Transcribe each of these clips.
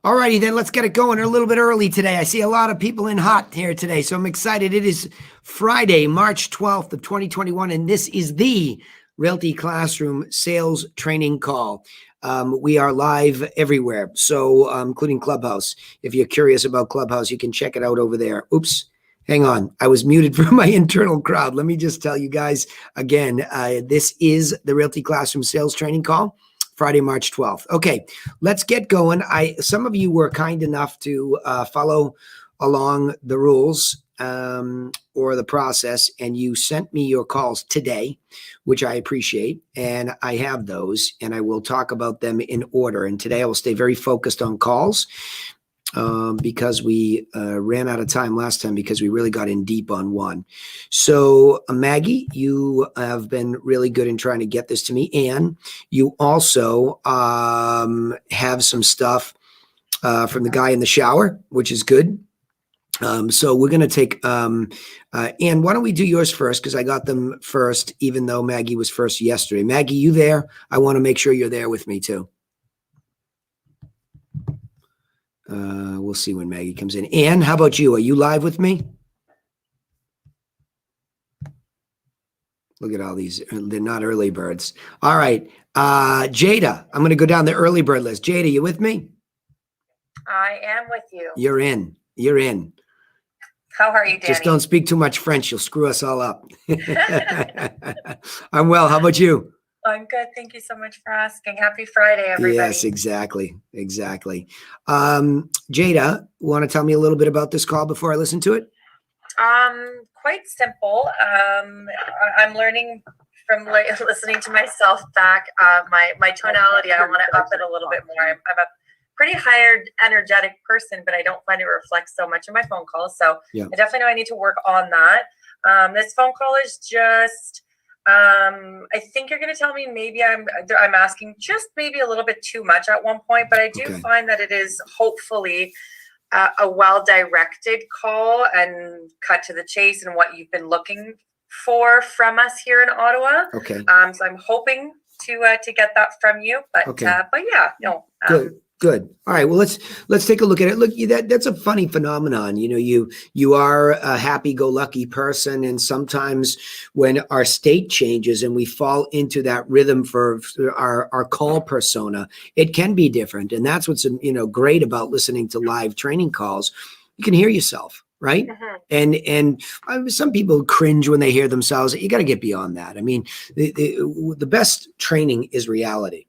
All righty, then let's get it going. A little bit early today. I see a lot of people in hot here today, so I'm excited. It is Friday, March 12th of 2021, and this is the Realty Classroom Sales Training Call. We are live everywhere, so including Clubhouse. If you're curious about Clubhouse, you can check it out over there. Oops. Hang on. I was muted from my internal crowd. Let me just tell you guys again, this is the Realty Classroom Sales Training Call, Friday, March 12th. Okay, let's get going. Some of you were kind enough to follow along the rules or the process, and you sent me your calls today, which I appreciate, and I have those, and I will talk about them in order. And today I will stay very focused on calls. Because we ran out of time last time because we really got in deep on one. So Maggie, you have been really good in trying to get this to me. And you also have some stuff from the guy in the shower, which is good. So we're going to take, Ann, why don't we do yours first? Because I got them first, even though Maggie was first yesterday. Maggie, you there? I want to make sure you're there with me too. We'll see when Maggie comes in. Ann, how about you? Are you live with me? Look at all these. They're not early birds. All right. Jada, I'm going to go down the early bird list. Jada, you with me? I am with you. You're in. You're in. How are you, Danny? Just don't speak too much French. You'll screw us all up. I'm well. How about you? I'm good. Thank you so much for asking. Happy Friday, everybody. Yes, exactly. Exactly. Jada, want to tell me a little bit about this call before I listen to it? Quite simple. I'm learning from listening to myself back. My tonality, I want to up it a little bit more. I'm a pretty high energetic person, but I don't find it reflects so much in my phone calls. So yeah. I definitely know I need to work on that. This phone call is just... I think you're going to tell me maybe I'm asking just maybe a little bit too much at one point, but I do find that it is hopefully a well-directed call and cut to the chase and what you've been looking for from us here in Ottawa. Okay. So I'm hoping to get that from you, but yeah, no. Good. All right. Well, let's take a look at it. Look, that's a funny phenomenon. You know, you are a happy-go-lucky person, and sometimes when our state changes and we fall into that rhythm for our call persona, it can be different. And that's what's great about listening to live training calls. You can hear yourself, right? And some people cringe when they hear themselves. You got to get beyond that. I mean, the best training is reality.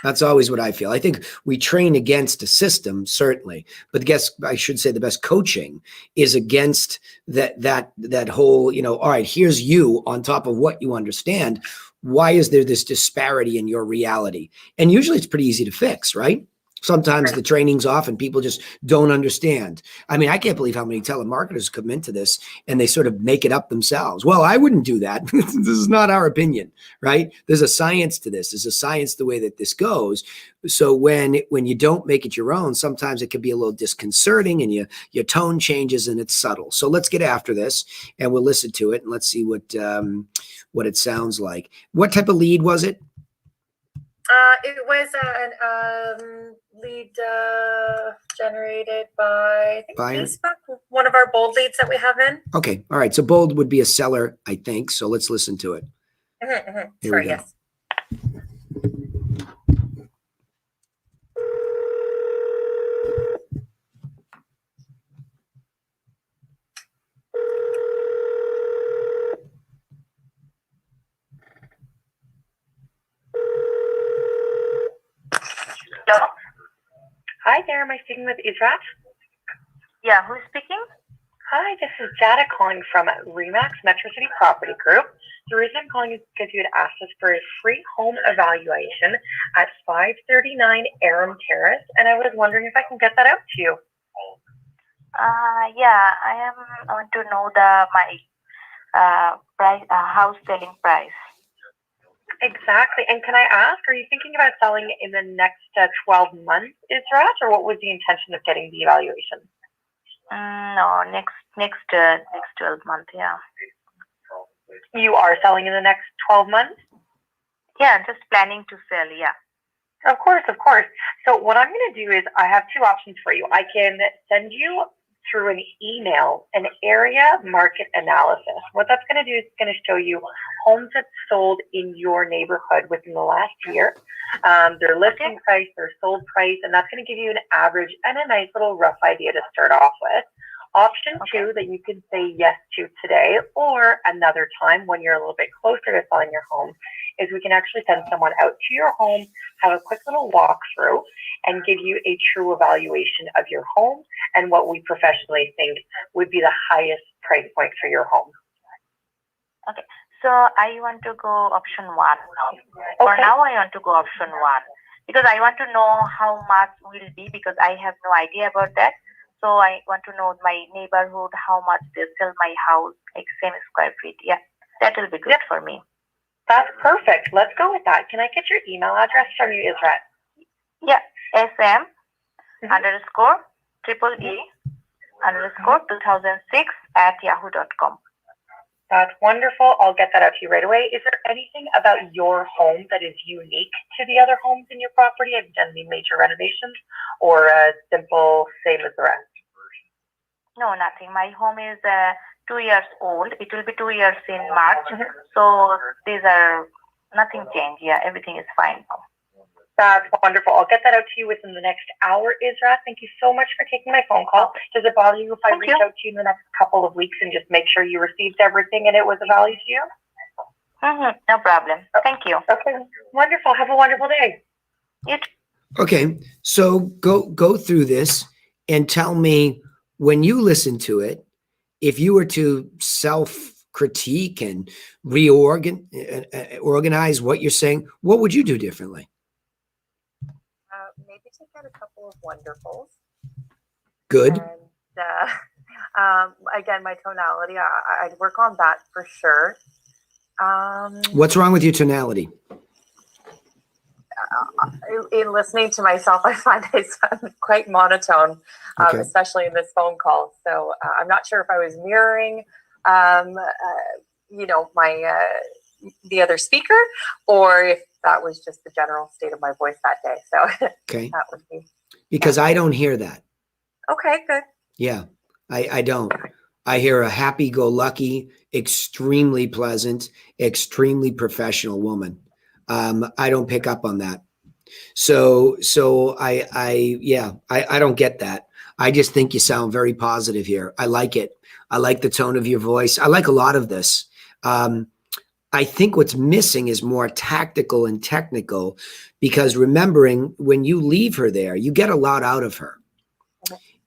That's always what I feel. I think we train against a system, certainly, but I should say the best coaching is against that whole, all right, here's you on top of what you understand. Why is there this disparity in your reality? And usually it's pretty easy to fix, right? Sometimes the training's off and people just don't understand. I mean, I can't believe how many telemarketers come into this and they sort of make it up themselves. Well, I wouldn't do that. This is not our opinion, right? There's a science to this. There's a science the way that this goes. So when you don't make it your own, sometimes it can be a little disconcerting and your tone changes and it's subtle. So let's get after this and we'll listen to it and let's see what it sounds like. What type of lead was it? It was an lead generated by, I think, Facebook, one of our bold leads that we have in. Okay. All right. So bold would be a seller, I think. So let's listen to it. Here we go. Yes. Hello? Hi there, am I speaking with Israt? Yeah, who's speaking? Hi, this is Jada calling from Remax Metro City Property Group. The reason I'm calling is because you had asked us for a free home evaluation at 539 Aram Terrace, and I was wondering if I can get that out to you. Yeah, I want to know my price, house selling price. Exactly. And can I ask, are you thinking about selling in the next 12 months, Israt, or what was the intention of getting the evaluation? No, next 12 months, yeah. You are selling in the next 12 months? Yeah, just planning to sell, yeah. Of course. So So what I'm going to do is I have two options for you. I can send you through an email an area market analysis. What that's going to do is it's going to show you homes that sold in your neighborhood within the last year, their listing price, their sold price, and that's going to give you an average and a nice little rough idea to start off with. Option two that you can say yes to today or another time when you're a little bit closer to selling your home is we can actually send someone out to your home, have a quick little walkthrough, and give you a true evaluation of your home and what we professionally think would be the highest price point for your home. Okay. So I want to go option one now. For now, I want to go option one because I want to know how much will be because I have no idea about that. So I want to know my neighborhood, how much they sell my house, like same square feet. Yeah, that will be good for me. That's perfect. Let's go with that. Can I get your email address from you, Israt? Yeah, SM underscore triple E underscore 2006 at yahoo.com. That's wonderful. I'll get that out to you right away. Is there anything about your home that is unique to the other homes in your property? Have you done any major renovations or simple, same as the rest? No, nothing. My home is 2 years old. It will be 2 years in March. So these are nothing changed. Yeah, everything is fine now. That's wonderful. I'll get that out to you within the next hour, Isra. Thank you so much for taking my phone call. Does it bother you if I reach out to you in the next couple of weeks and just make sure you received everything and it was of value to you? No problem. Thank you. Okay, wonderful. Have a wonderful day. You too. Okay, so go through this and tell me when you listen to it, if you were to self-critique and organize what you're saying, what would you do differently? Maybe take out a couple of wonderfuls. Good. And again, my tonality, I'd work on that for sure. What's wrong with your tonality? In listening to myself, I find I sound quite monotone, especially in this phone call. So I'm not sure if I was mirroring, the other speaker, or if that was just the general state of my voice that day. So that would be. Because I don't hear that. Okay, good. Yeah, I don't. I hear a happy-go-lucky, extremely pleasant, extremely professional woman. I don't pick up on that. So I don't get that. I just think you sound very positive here. I like it. I like the tone of your voice. I like a lot of this. I think what's missing is more tactical and technical, because remembering when you leave her there, you get a lot out of her.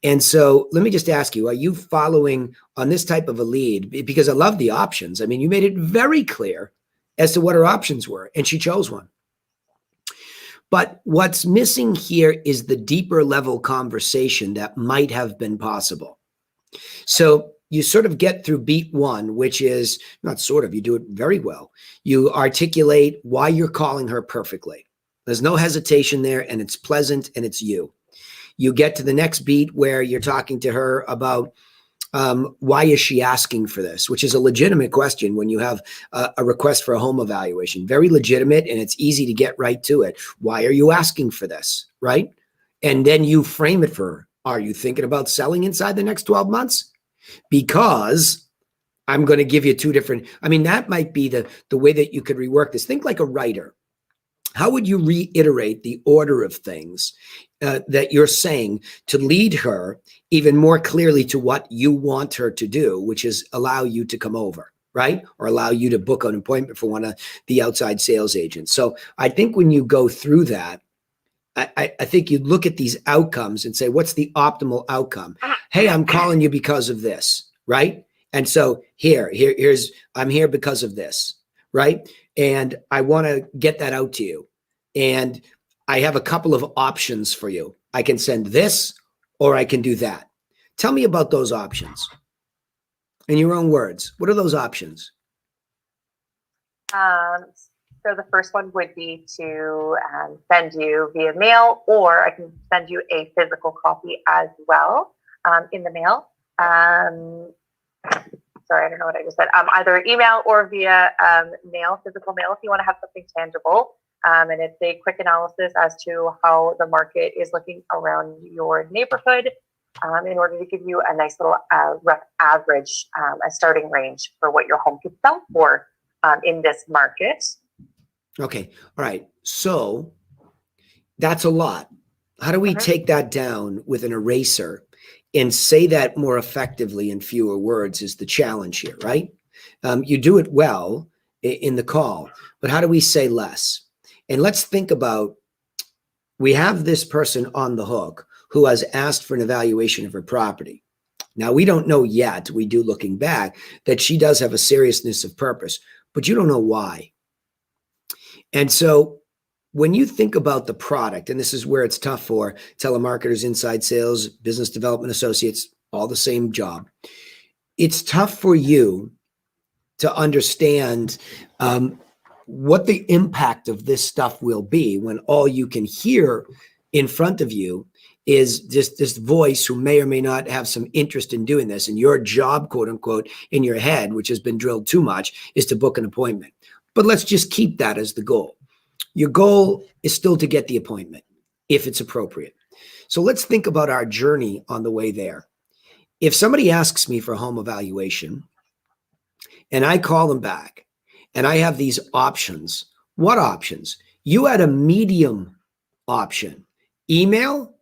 And so let me just ask you, are you following on this type of a lead? Because I love the options. I mean, you made it very clear as to what her options were, and she chose one. But what's missing here is the deeper level conversation that might have been possible. So you sort of get through beat one, which is not sort of, you do it very well. You articulate why you're calling her perfectly. There's no hesitation there, and it's pleasant, and it's you. You get to the next beat where you're talking to her about why is she asking for this, which is a legitimate question when you have a request for a home evaluation. Very legitimate, and it's easy to get right to it. Why are you asking for this, right? And then you frame it for her. Are you thinking about selling inside the next 12 months? Because I'm going to give you two different, I mean, that might be the way that you could rework this. Think like a writer. How would you reiterate the order of things that you're saying to lead her even more clearly to what you want her to do, which is allow you to come over, right? Or allow you to book an appointment for one of the outside sales agents. So I think when you go through that, I think you look at these outcomes and say, what's the optimal outcome? Hey, I'm calling you because of this, right? And so here's, I'm here because of this, right? And I want to get that out to you. And I have a couple of options for you. I can send this, or I can do that. Tell me about those options. In your own words, what are those options? So the first one would be to send you via mail, or I can send you a physical copy as well in the mail. Sorry, I don't know what I just said. Either email or via mail, physical mail, if you want to have something tangible And it's a quick analysis as to how the market is looking around your neighborhood, in order to give you a nice little rough average, a starting range for what your home could sell for in this market. Okay. All right. So that's a lot. How do we take that down with an eraser and say that more effectively in fewer words is the challenge here, right? You do it well in the call, but how do we say less? And let's think about, we have this person on the hook who has asked for an evaluation of her property. Now, we don't know yet, we do looking back, that she does have a seriousness of purpose, but you don't know why. And so when you think about the product, and this is where it's tough for telemarketers, inside sales, business development associates, all the same job, it's tough for you to understand what the impact of this stuff will be when all you can hear in front of you is just this voice who may or may not have some interest in doing this. And your job, quote unquote, in your head, which has been drilled too much, is to book an appointment. But let's just keep that as the goal. Your goal is still to get the appointment if it's appropriate. So let's think about our journey on the way there. If somebody asks me for a home evaluation and I call them back and I have these options, what options? You had a medium option, email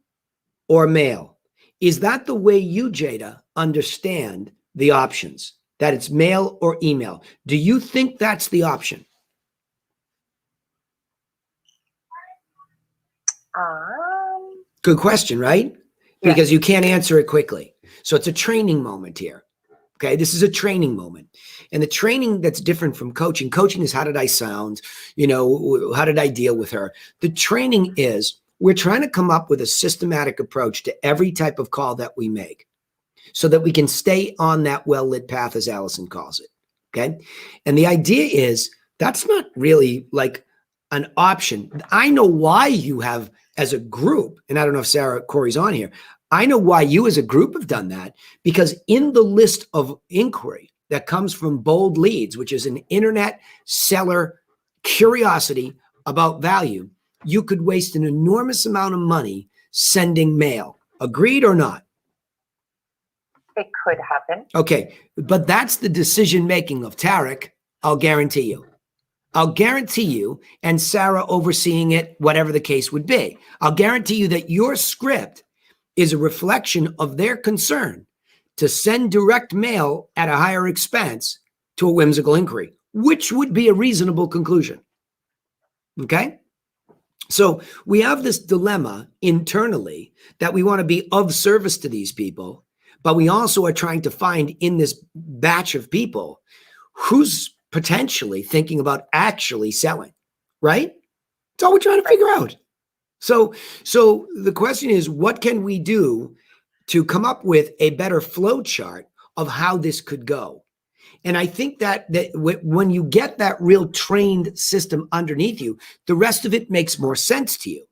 or mail. Is that the way you, Jada, understand the options? That it's mail or email? Do you think that's the option? Good question, right? Yeah. Because you can't answer it quickly. So it's a training moment here. Okay, this is a training moment. And the training that's different from coaching. Coaching is, how did I sound? You know, how did I deal with her? The training is, we're trying to come up with a systematic approach to every type of call that we make so that we can stay on that well-lit path, as Allison calls it. Okay. And the idea is, that's not really like an option. I know why you have, as a group, and I don't know if Sarah Corey's on here, I know why you as a group have done that, because in the list of inquiry that comes from Bold Leads, which is an internet seller curiosity about value, you could waste an enormous amount of money sending mail. Agreed or not? It could happen. Okay, but that's the decision-making of Tarek, I'll guarantee you. I'll guarantee you, and Sarah overseeing it, whatever the case would be. I'll guarantee you that your script is a reflection of their concern to send direct mail at a higher expense to a whimsical inquiry, which would be a reasonable conclusion. Okay? So we have this dilemma internally that we want to be of service to these people, but we also are trying to find in this batch of people who's potentially thinking about actually selling, right? That's all we're trying to figure out. So the question is, what can we do to come up with a better flow chart of how this could go? And I think that when you get that real trained system underneath you, the rest of it makes more sense to you.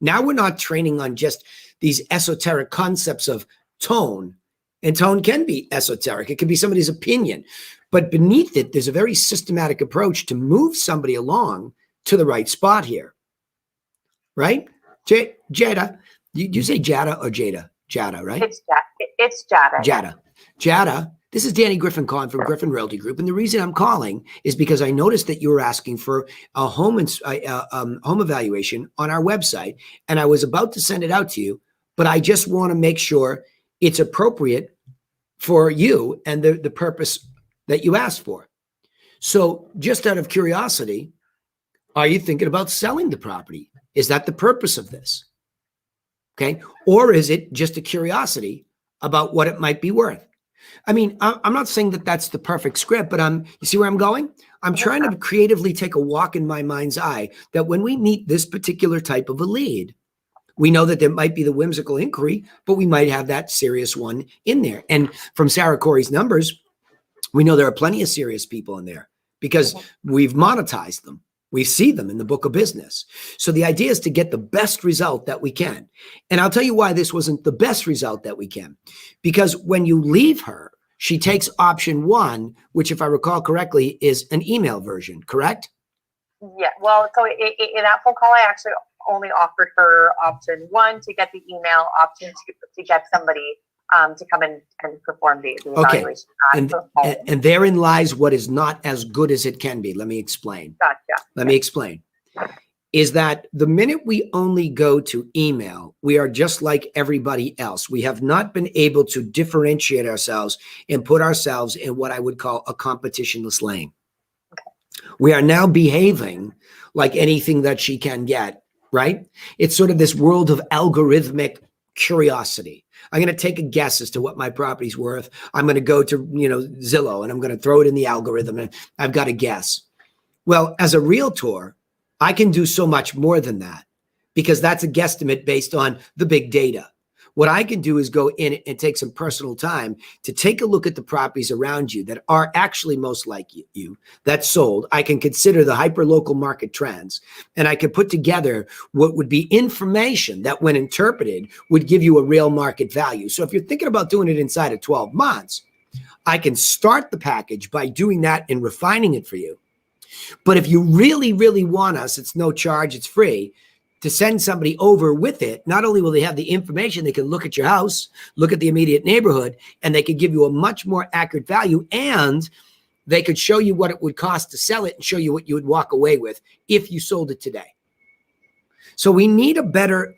Now we're not training on just these esoteric concepts of tone, and tone can be esoteric. It can be somebody's opinion, but beneath it, there's a very systematic approach to move somebody along to the right spot here. Right? Jada, you say Jada or Jada? Jada, right? It's Jada. Jada, this is Danny Griffin calling from Griffin Realty Group. And the reason I'm calling is because I noticed that you were asking for a home evaluation on our website. And I was about to send it out to you, but I just want to make sure it's appropriate for you and the purpose that you asked for. So just out of curiosity, are you thinking about selling the property? Is that the purpose of this? Okay. Or is it just a curiosity about what it might be worth? I mean, I'm not saying that that's the perfect script, but you see where I'm going? I'm trying to creatively take a walk in my mind's eye that when we meet this particular type of a lead, we know that there might be the whimsical inquiry, but we might have that serious one in there. And from Sarah Corey's numbers, we know there are plenty of serious people in there because we've monetized them. We see them in the book of business. So the idea is to get the best result that we can. And I'll tell you why this wasn't the best result that we can. Because when you leave her, she takes option one, which if I recall correctly, is an email version, correct? Yeah, well, so in that phone call, I actually only offered her option one to get the email, option two to get somebody to come in and perform the Okay. evaluation. And therein lies what is not as good as it can be. Let me explain. Gotcha. Let me explain. Is that the minute we only go to email, we are just like everybody else. We have not been able to differentiate ourselves and put ourselves in what I would call a competitionless lane. We are now behaving like anything that she can get, right? It's sort of this world of algorithmic curiosity. I'm going to take a guess as to what my property's worth. I'm going to go to, Zillow, and I'm going to throw it in the algorithm, and I've got to guess. Well, as a realtor, I can do so much more than that, because that's a guesstimate based on the big data. What I can do is go in and take some personal time to take a look at the properties around you that are actually most like you, that sold. I can consider the hyper-local market trends, and I can put together what would be information that, when interpreted, would give you a real market value. So if you're thinking about doing it inside of 12 months, I can start the package by doing that and refining it for you. But if you really, really want us, it's no charge, it's free, to send somebody over with it. Not only will they have the information, they can look at your house, look at the immediate neighborhood, and they could give you a much more accurate value, and they could show you what it would cost to sell it and show you what you would walk away with if you sold it today. So we need a better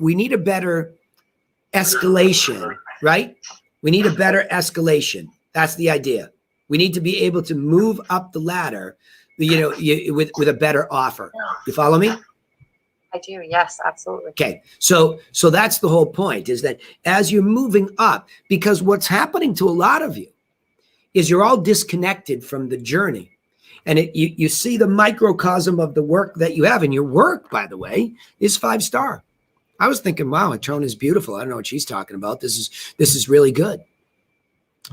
escalation, right? We need a better escalation. That's the idea. We need to be able to move up the ladder, with a better offer. You follow me? I do. Yes, absolutely. Okay. So that's the whole point, is that as you're moving up, because what's happening to a lot of you is you're all disconnected from the journey. And you see the microcosm of the work that you have. And your work, by the way, is 5-star. I was thinking, wow, her tone is beautiful. I don't know what she's talking about. This is really good.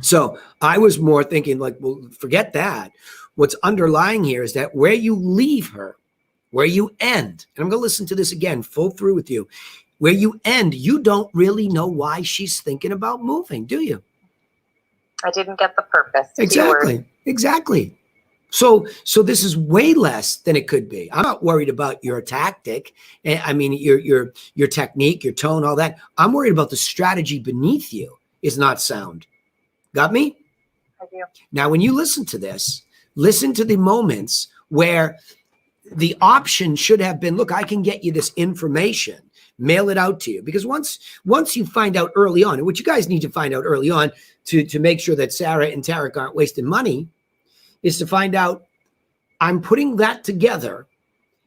So I was more thinking like, well, forget that. What's underlying here is that where you leave her, where you end, and I'm going to listen to this again, full through with you, where you end, you don't really know why she's thinking about moving, do you? I didn't get the purpose. Exactly. So this is way less than it could be. I'm not worried about your tactic. I mean, your technique, your tone, all that. I'm worried about the strategy beneath you is not sound. Got me? I do. Now, when you listen to this, listen to the moments where the option should have been, look, I can get you this information, mail it out to you. Because once you find out early on, and what you guys need to find out early on to make sure that Sarah and Tarek aren't wasting money, is to find out, I'm putting that together,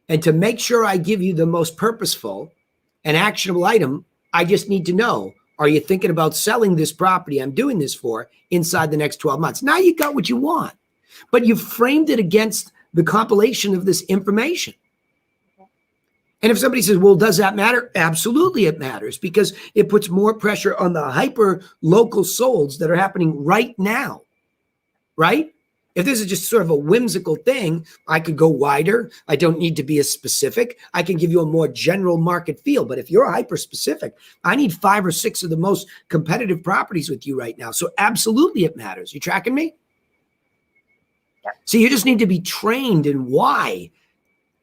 and to make sure I give you the most purposeful and actionable item, I just need to know, are you thinking about selling this property I'm doing this for inside the next 12 months? Now you got what you want, but you've framed it against the compilation of this information. And if somebody says, well, does that matter? Absolutely it matters, because it puts more pressure on the hyper local solds that are happening right now, right? If this is just sort of a whimsical thing, I could go wider. I don't need to be as specific. I can give you a more general market feel. But if you're hyper specific, I need 5 or 6 of the most competitive properties with you right now. So absolutely it matters. You tracking me? Yep. So you just need to be trained in why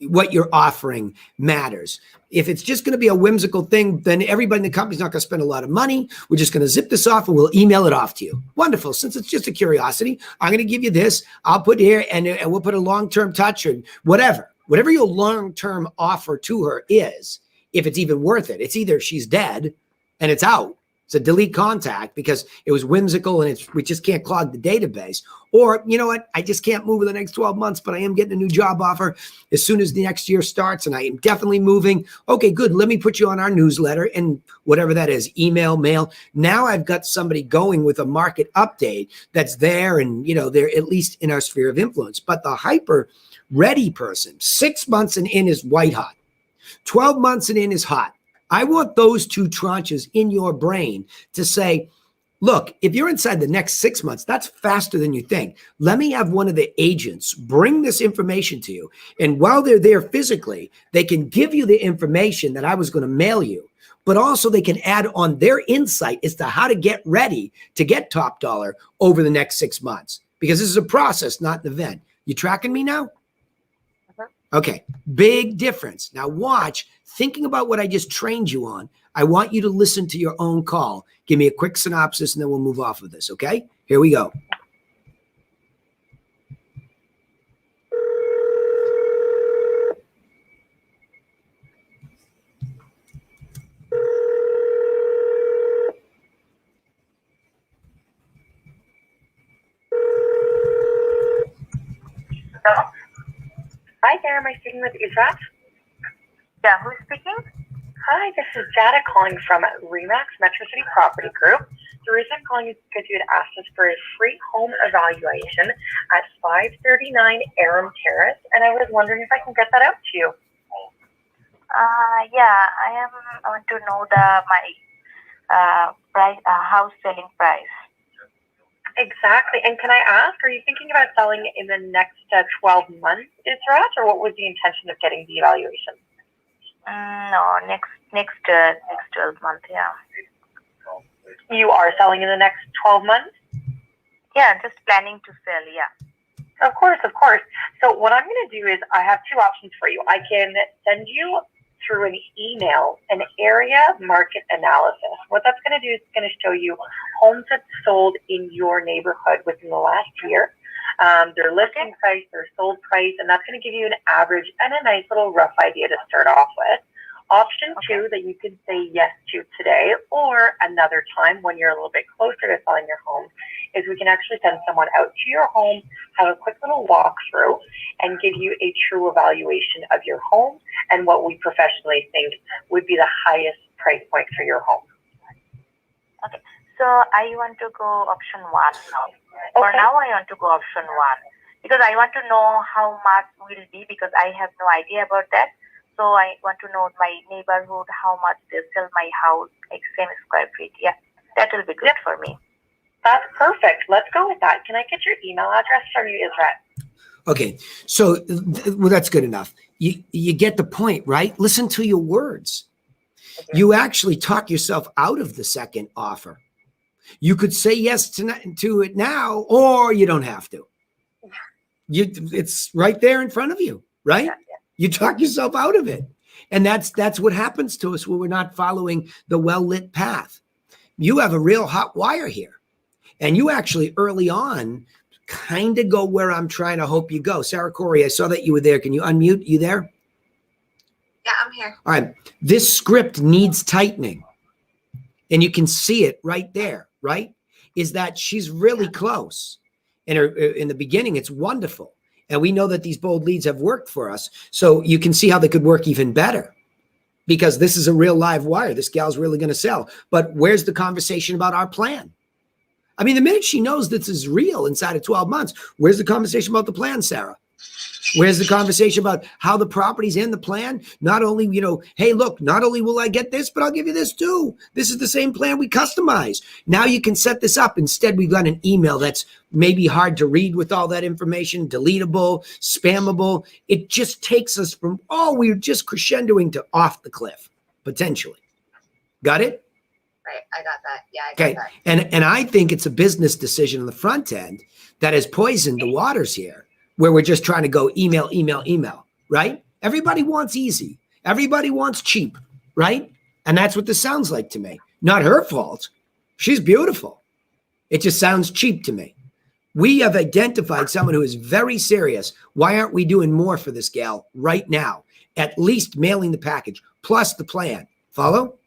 what you're offering matters. If it's just going to be a whimsical thing, then everybody in the company's not going to spend a lot of money. We're just going to zip this off and we'll email it off to you. Wonderful. Since it's just a curiosity, I'm going to give you this. I'll put here and we'll put a long-term touch or whatever your long-term offer to her is, if it's even worth it. It's either she's dead and it's out. It's a delete contact because it was whimsical and we just can't clog the database. Or, you know what? I just can't move in the next 12 months, but I am getting a new job offer as soon as the next year starts, and I am definitely moving. Okay, good. Let me put you on our newsletter and whatever that is, email, mail. Now I've got somebody going with a market update that's there, and, they're at least in our sphere of influence. But the hyper ready person, 6 months and in is white hot. 12 months and in is hot. I want those 2 tranches in your brain to say, look, if you're inside the next 6 months, that's faster than you think. Let me have one of the agents bring this information to you. And while they're there physically, they can give you the information that I was going to mail you, but also they can add on their insight as to how to get ready to get top dollar over the next 6 months. Because this is a process, not an event. You tracking me now? Okay, big difference. Now watch, thinking about what I just trained you on, I want you to listen to your own call. Give me a quick synopsis and then we'll move off of this, okay? Here we go. Hello? Hi there, am I speaking with Israt? Yeah, who's speaking? Hi, this is Jada calling from Remax Metro City Property Group. The reason I'm calling is because you had asked us for a free home evaluation at 539 Aram Terrace, and I was wondering if I can get that out to you. Yeah, I want to know my price, house selling price. Exactly. And can I ask, are you thinking about selling in the next 12 months, Israt, or what was the intention of getting the evaluation? No, next 12 months. Yeah. You are selling in the next 12 months? Yeah, just planning to sell. Yeah. Of course, of course. So what I'm going to do is I have two options for you. I can send you through an email an area market analysis. What that's going to do is it's going to show you homes that sold in your neighborhood within the last year, their listing price, their sold price, and that's going to give you an average and a nice little rough idea to start off with. Option two that you can say yes to today or another time when you're a little bit closer to selling your home is we can actually send someone out to your home, have a quick little walkthrough, and give you a true evaluation of your home and what we professionally think would be the highest price point for your home. Okay. So I want to go option one. For now, I want to go option one because I want to know how much will be because I have no idea about that. So I want to know my neighborhood, how much they sell my house, like same square feet. Yeah, that will be good for me. That's perfect. Let's go with that. Can I get your email address from you, Israt? Okay, so well, that's good enough. You get the point, right? Listen to your words. You actually talk yourself out of the second offer. You could say yes to it now, or you don't have to. It's right there in front of you, right? Yeah. You talk yourself out of it. And that's what happens to us when we're not following the well-lit path. You have a real hot wire here. And you actually early on kind of go where I'm trying to hope you go. Sarah Corey, I saw that you were there. Can you unmute? You there? Yeah, I'm here. All right. This script needs tightening. And you can see it right there, right? Is that she's really close. In the beginning, it's wonderful. And we know that these bold leads have worked for us. So you can see how they could work even better. Because this is a real live wire. This gal's really going to sell. But where's the conversation about our plan? I mean, the minute she knows this is real inside of 12 months, where's the conversation about the plan, Sarah? Where's the conversation about how the property's in the plan? Not only, hey, look, not only will I get this, but I'll give you this too. This is the same plan we customize. Now you can set this up. Instead, we've got an email that's maybe hard to read with all that information, deletable, spammable. It just takes us from, we're just crescendoing to off the cliff, potentially. Got it? Right, I got that. Yeah, I got that. And I think it's a business decision on the front end that has poisoned the waters here, where we're just trying to go email, right? Everybody wants easy. Everybody wants cheap, right? And that's what this sounds like to me. Not her fault. She's beautiful. It just sounds cheap to me. We have identified someone who is very serious. Why aren't we doing more for this gal right now? At least mailing the package plus the plan. Follow?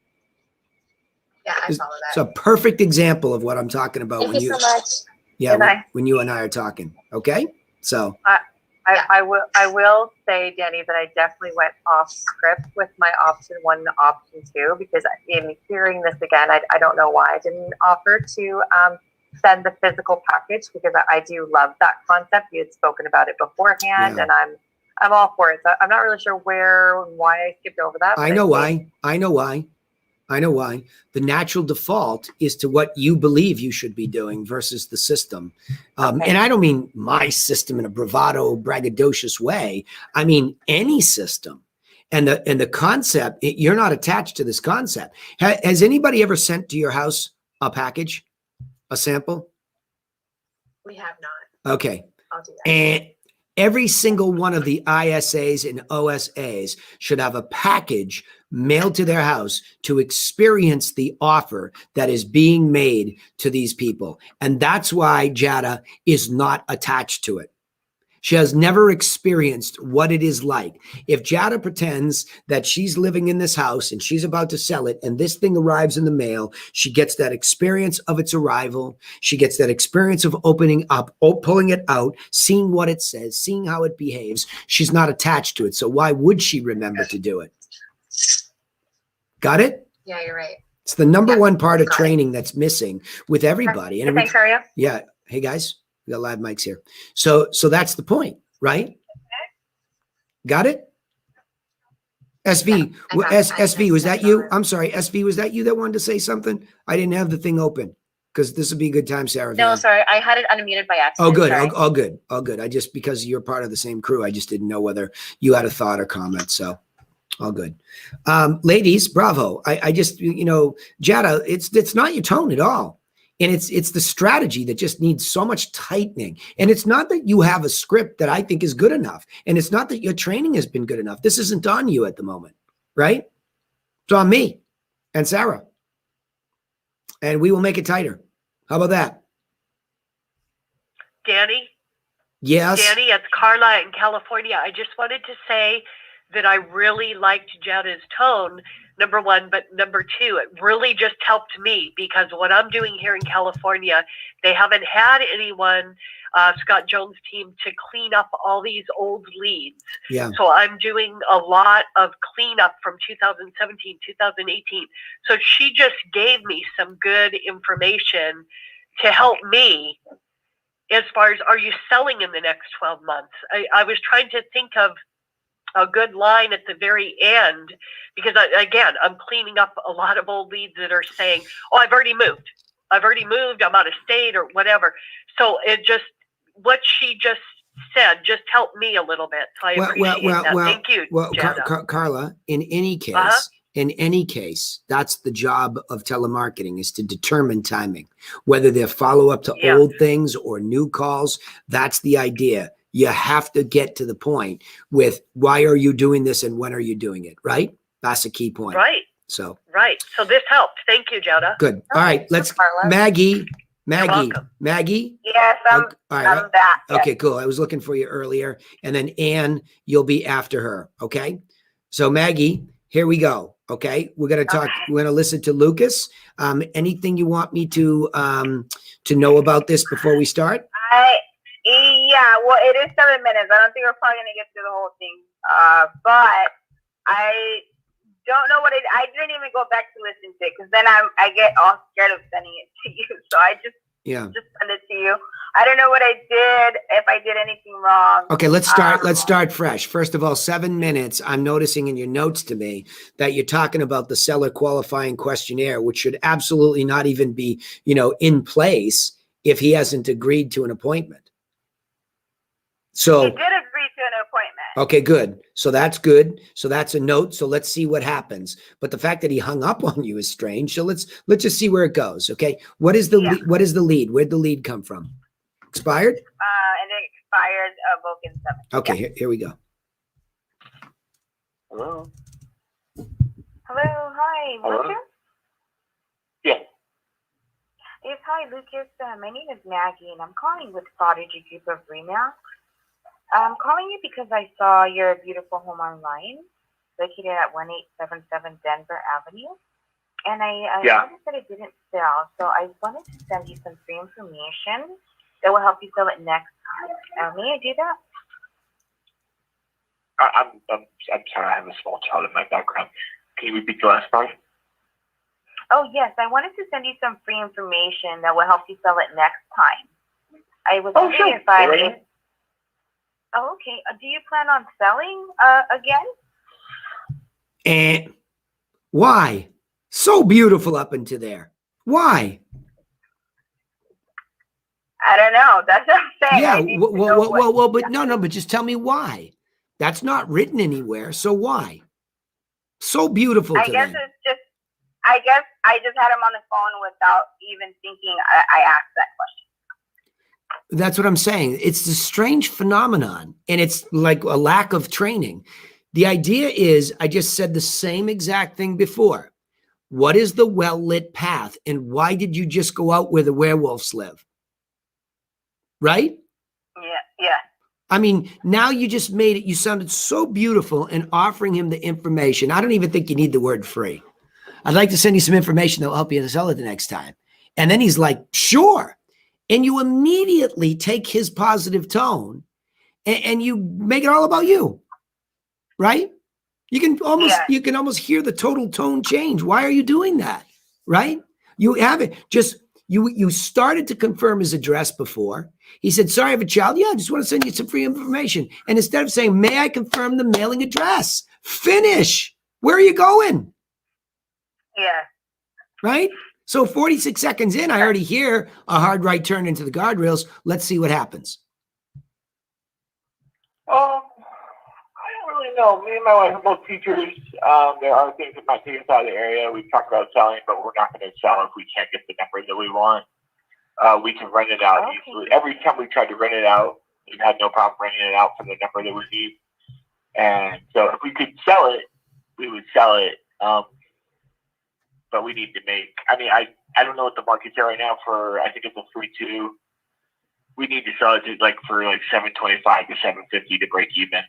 Yeah, I follow that. It's a perfect example of what I'm talking about. Thank you so much. Yeah, when you and I are talking. Okay? So I will say, Danny, that I definitely went off script with my option one and option two, because in hearing this again, I don't know why I didn't offer to send the physical package, because I do love that concept. You had spoken about it beforehand, and I'm all for it. So I'm not really sure why I skipped over that. I know why. The natural default is to what you believe you should be doing versus the system. And I don't mean my system in a bravado, braggadocious way. I mean any system. And the concept, you're not attached to this concept. Has anybody ever sent to your house a package, a sample? We have not. Okay. I'll do that. Every single one of the ISAs and OSAs should have a package mailed to their house to experience the offer that is being made to these people. And that's why Jada is not attached to it. She has never experienced what it is like. If Jada pretends that she's living in this house and she's about to sell it and this thing arrives in the mail, she gets that experience of its arrival. She gets that experience of opening up, pulling it out, seeing what it says, seeing how it behaves. She's not attached to it. So why would she remember to do it? Got it? Yeah, you're right. It's the number one part of training that's missing with everybody. And Thanks, how are you? yeah. Hey guys, we got live mics here. So that's the point, right? Got it? SV, SV, was that you? I'm sorry, SV, was that you that wanted to say something? I didn't have the thing open because this would be a good time, Sarah. No, sorry, I had it unmuted by accident. Oh, good. Sorry. All good. All good. I just, because you're part of the same crew, I just didn't know whether you had a thought or comment. So all good. Ladies, bravo. I just, Jada, it's not your tone at all. And it's the strategy that just needs so much tightening. And it's not that you have a script that I think is good enough. And it's not that your training has been good enough. This isn't on you at the moment, right? It's on me and Sarah. And we will make it tighter. How about that? Danny? Yes. Danny, it's Carla in California. I just wanted to say that I really liked Jada's tone, number one, but number two, it really just helped me because what I'm doing here in California, they haven't had anyone, Scott Jones' team, to clean up all these old leads. Yeah. So I'm doing a lot of cleanup from 2017, 2018. So she just gave me some good information to help me as far as, are you selling in the next 12 months? I was trying to think of a good line at the very end because I'm cleaning up a lot of old leads that are saying, oh, I've already moved, I'm out of state or whatever. So it just, what she just said just helped me a little bit. So I appreciate that. Thank you, Jada. Carla, in any case, that's the job of telemarketing, is to determine timing, whether they're follow up to old things or new calls. That's the idea. You have to get to the point with why are you doing this and when are you doing it, right? That's a key point. Right. So this helped. Thank you, Jada. Good. All right. Let's, Maggie. Yes, I'm right. back. Okay, cool. I was looking for you earlier. And then Ann, you'll be after her. Okay. So Maggie, here we go. Okay. We're going to talk. We're going to listen to Lucas. Anything you want me to know about this before we start? Yeah, well, it is 7 minutes. I don't think we're probably going to get through the whole thing. But I don't know what I didn't even go back to listen to it because then I get all scared of sending it to you. So I just send it to you. I don't know what I did, if I did anything wrong. Okay, let's start fresh. First of all, 7 minutes. I'm noticing in your notes to me that you're talking about the seller qualifying questionnaire, which should absolutely not even be, in place if he hasn't agreed to an appointment. So he did agree to an appointment. Okay, good. So that's good. So that's a note. So let's see what happens. But the fact that he hung up on you is strange. So let's just see where it goes. Okay. What is the lead? Where'd the lead come from? Expired? And it expired both in 7. Okay, here we go. Hello. Hello, hi, Hello? Lucas? Yeah. Yes, hi, Lucas. My name is Maggie, and I'm calling with Prodigy Group of Remax. I'm calling you because I saw your beautiful home online, located at 1877 Denver Avenue. And I noticed that it didn't sell, so I wanted to send you some free information that will help you sell it next time. May I do that? I'm sorry, I have a small child in my background. Can you repeat the last part? Oh, yes. I wanted to send you some free information that will help you sell it next time. I was wondering if Oh, okay. Do you plan on selling again? And why? So beautiful up into there. Why? I don't know. That's what I'm saying. Yeah. Well, but no, but just tell me why. That's not written anywhere. So why? So beautiful. I guess I just had him on the phone without even thinking I asked that question. That's what I'm saying. It's a strange phenomenon, and it's like a lack of training. The idea is, I just said the same exact thing before. What is the well-lit path, and why did you just go out where the werewolves live? Right? Yeah. I mean, now you just made it. You sounded so beautiful in offering him the information. I don't even think you need the word free. I'd like to send you some information that will help you to sell it the next time. And then he's like, sure. And you immediately take his positive tone and you make it all about you, right? You can almost hear the total tone change. Why are you doing that? Right? You haven't just you started to confirm his address before. He said, sorry, I have a child. Yeah, I just want to send you some free information. And instead of saying, may I confirm the mailing address? Finish. Where are you going? Yeah. Right? So 46 seconds in, I already hear a hard right turn into the guardrails. Let's see what happens. I don't really know. Me and my wife are both teachers. There are things that might take us out of the area. We've talked about selling, but we're not going to sell if we can't get the number that we want. We can rent it out easily. Every time we tried to rent it out, we've had no problem renting it out for the number that we need. And so if we could sell it, we would sell it. But we need to make, I don't know what the market's at right now for, I think it's a 3-2. We need to sell it for $725 to $750 to break even.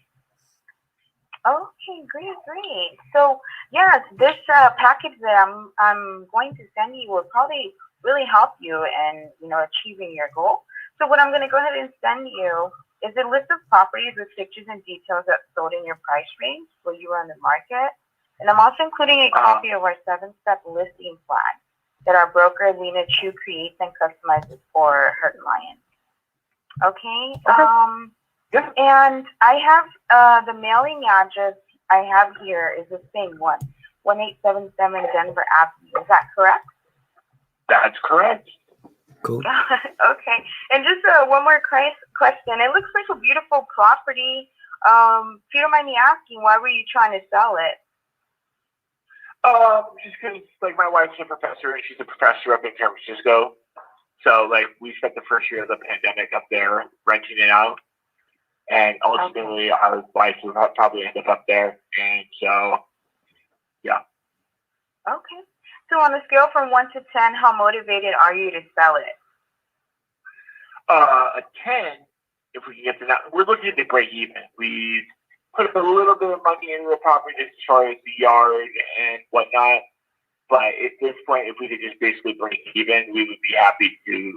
Okay, great. So yes, this package that I'm going to send you will probably really help you in achieving your goal. So what I'm going to go ahead and send you is a list of properties with pictures and details that sold in your price range where you are on the market. And I'm also including a copy of our 7-step listing plan that our broker Lena Chu creates and customizes for her clients. Okay. Yeah. And I have the mailing address I have here is the same one, 1877 Denver Avenue. Is that correct? That's correct. Cool. Okay. And just one more question. It looks like a beautiful property. If you don't mind me asking, why were you trying to sell it? Just because my wife's a professor and she's a professor up in San Francisco. So we spent the first year of the pandemic up there renting it out. And ultimately, our wife will probably end up there. And so, yeah. Okay. So on a scale from 1 to 10, how motivated are you to sell it? A 10, if we can get to that. We're looking to break even. We put up a little bit of money into the property as far as the yard and whatnot. But at this point, if we could just basically break even, we would be happy to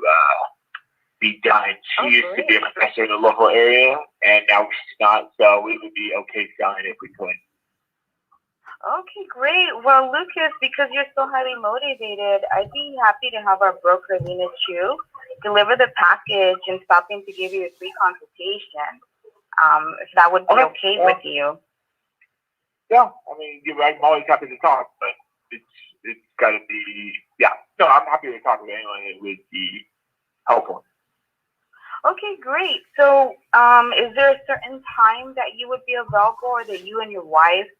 be done. She used to be a professor in the local area, and now she's not, so we would be okay selling if we could. Okay, great. Well, Lucas, because you're so highly motivated, I'd be happy to have our broker, Lena Chu, deliver the package and stop in to give you a free consultation, if that would be okay with you. Yeah, I'm always happy to talk, but it's got to be, No, I'm happy to talk with anyone that would be helpful. Okay, great. So is there a certain time that you would be available or that you and your wife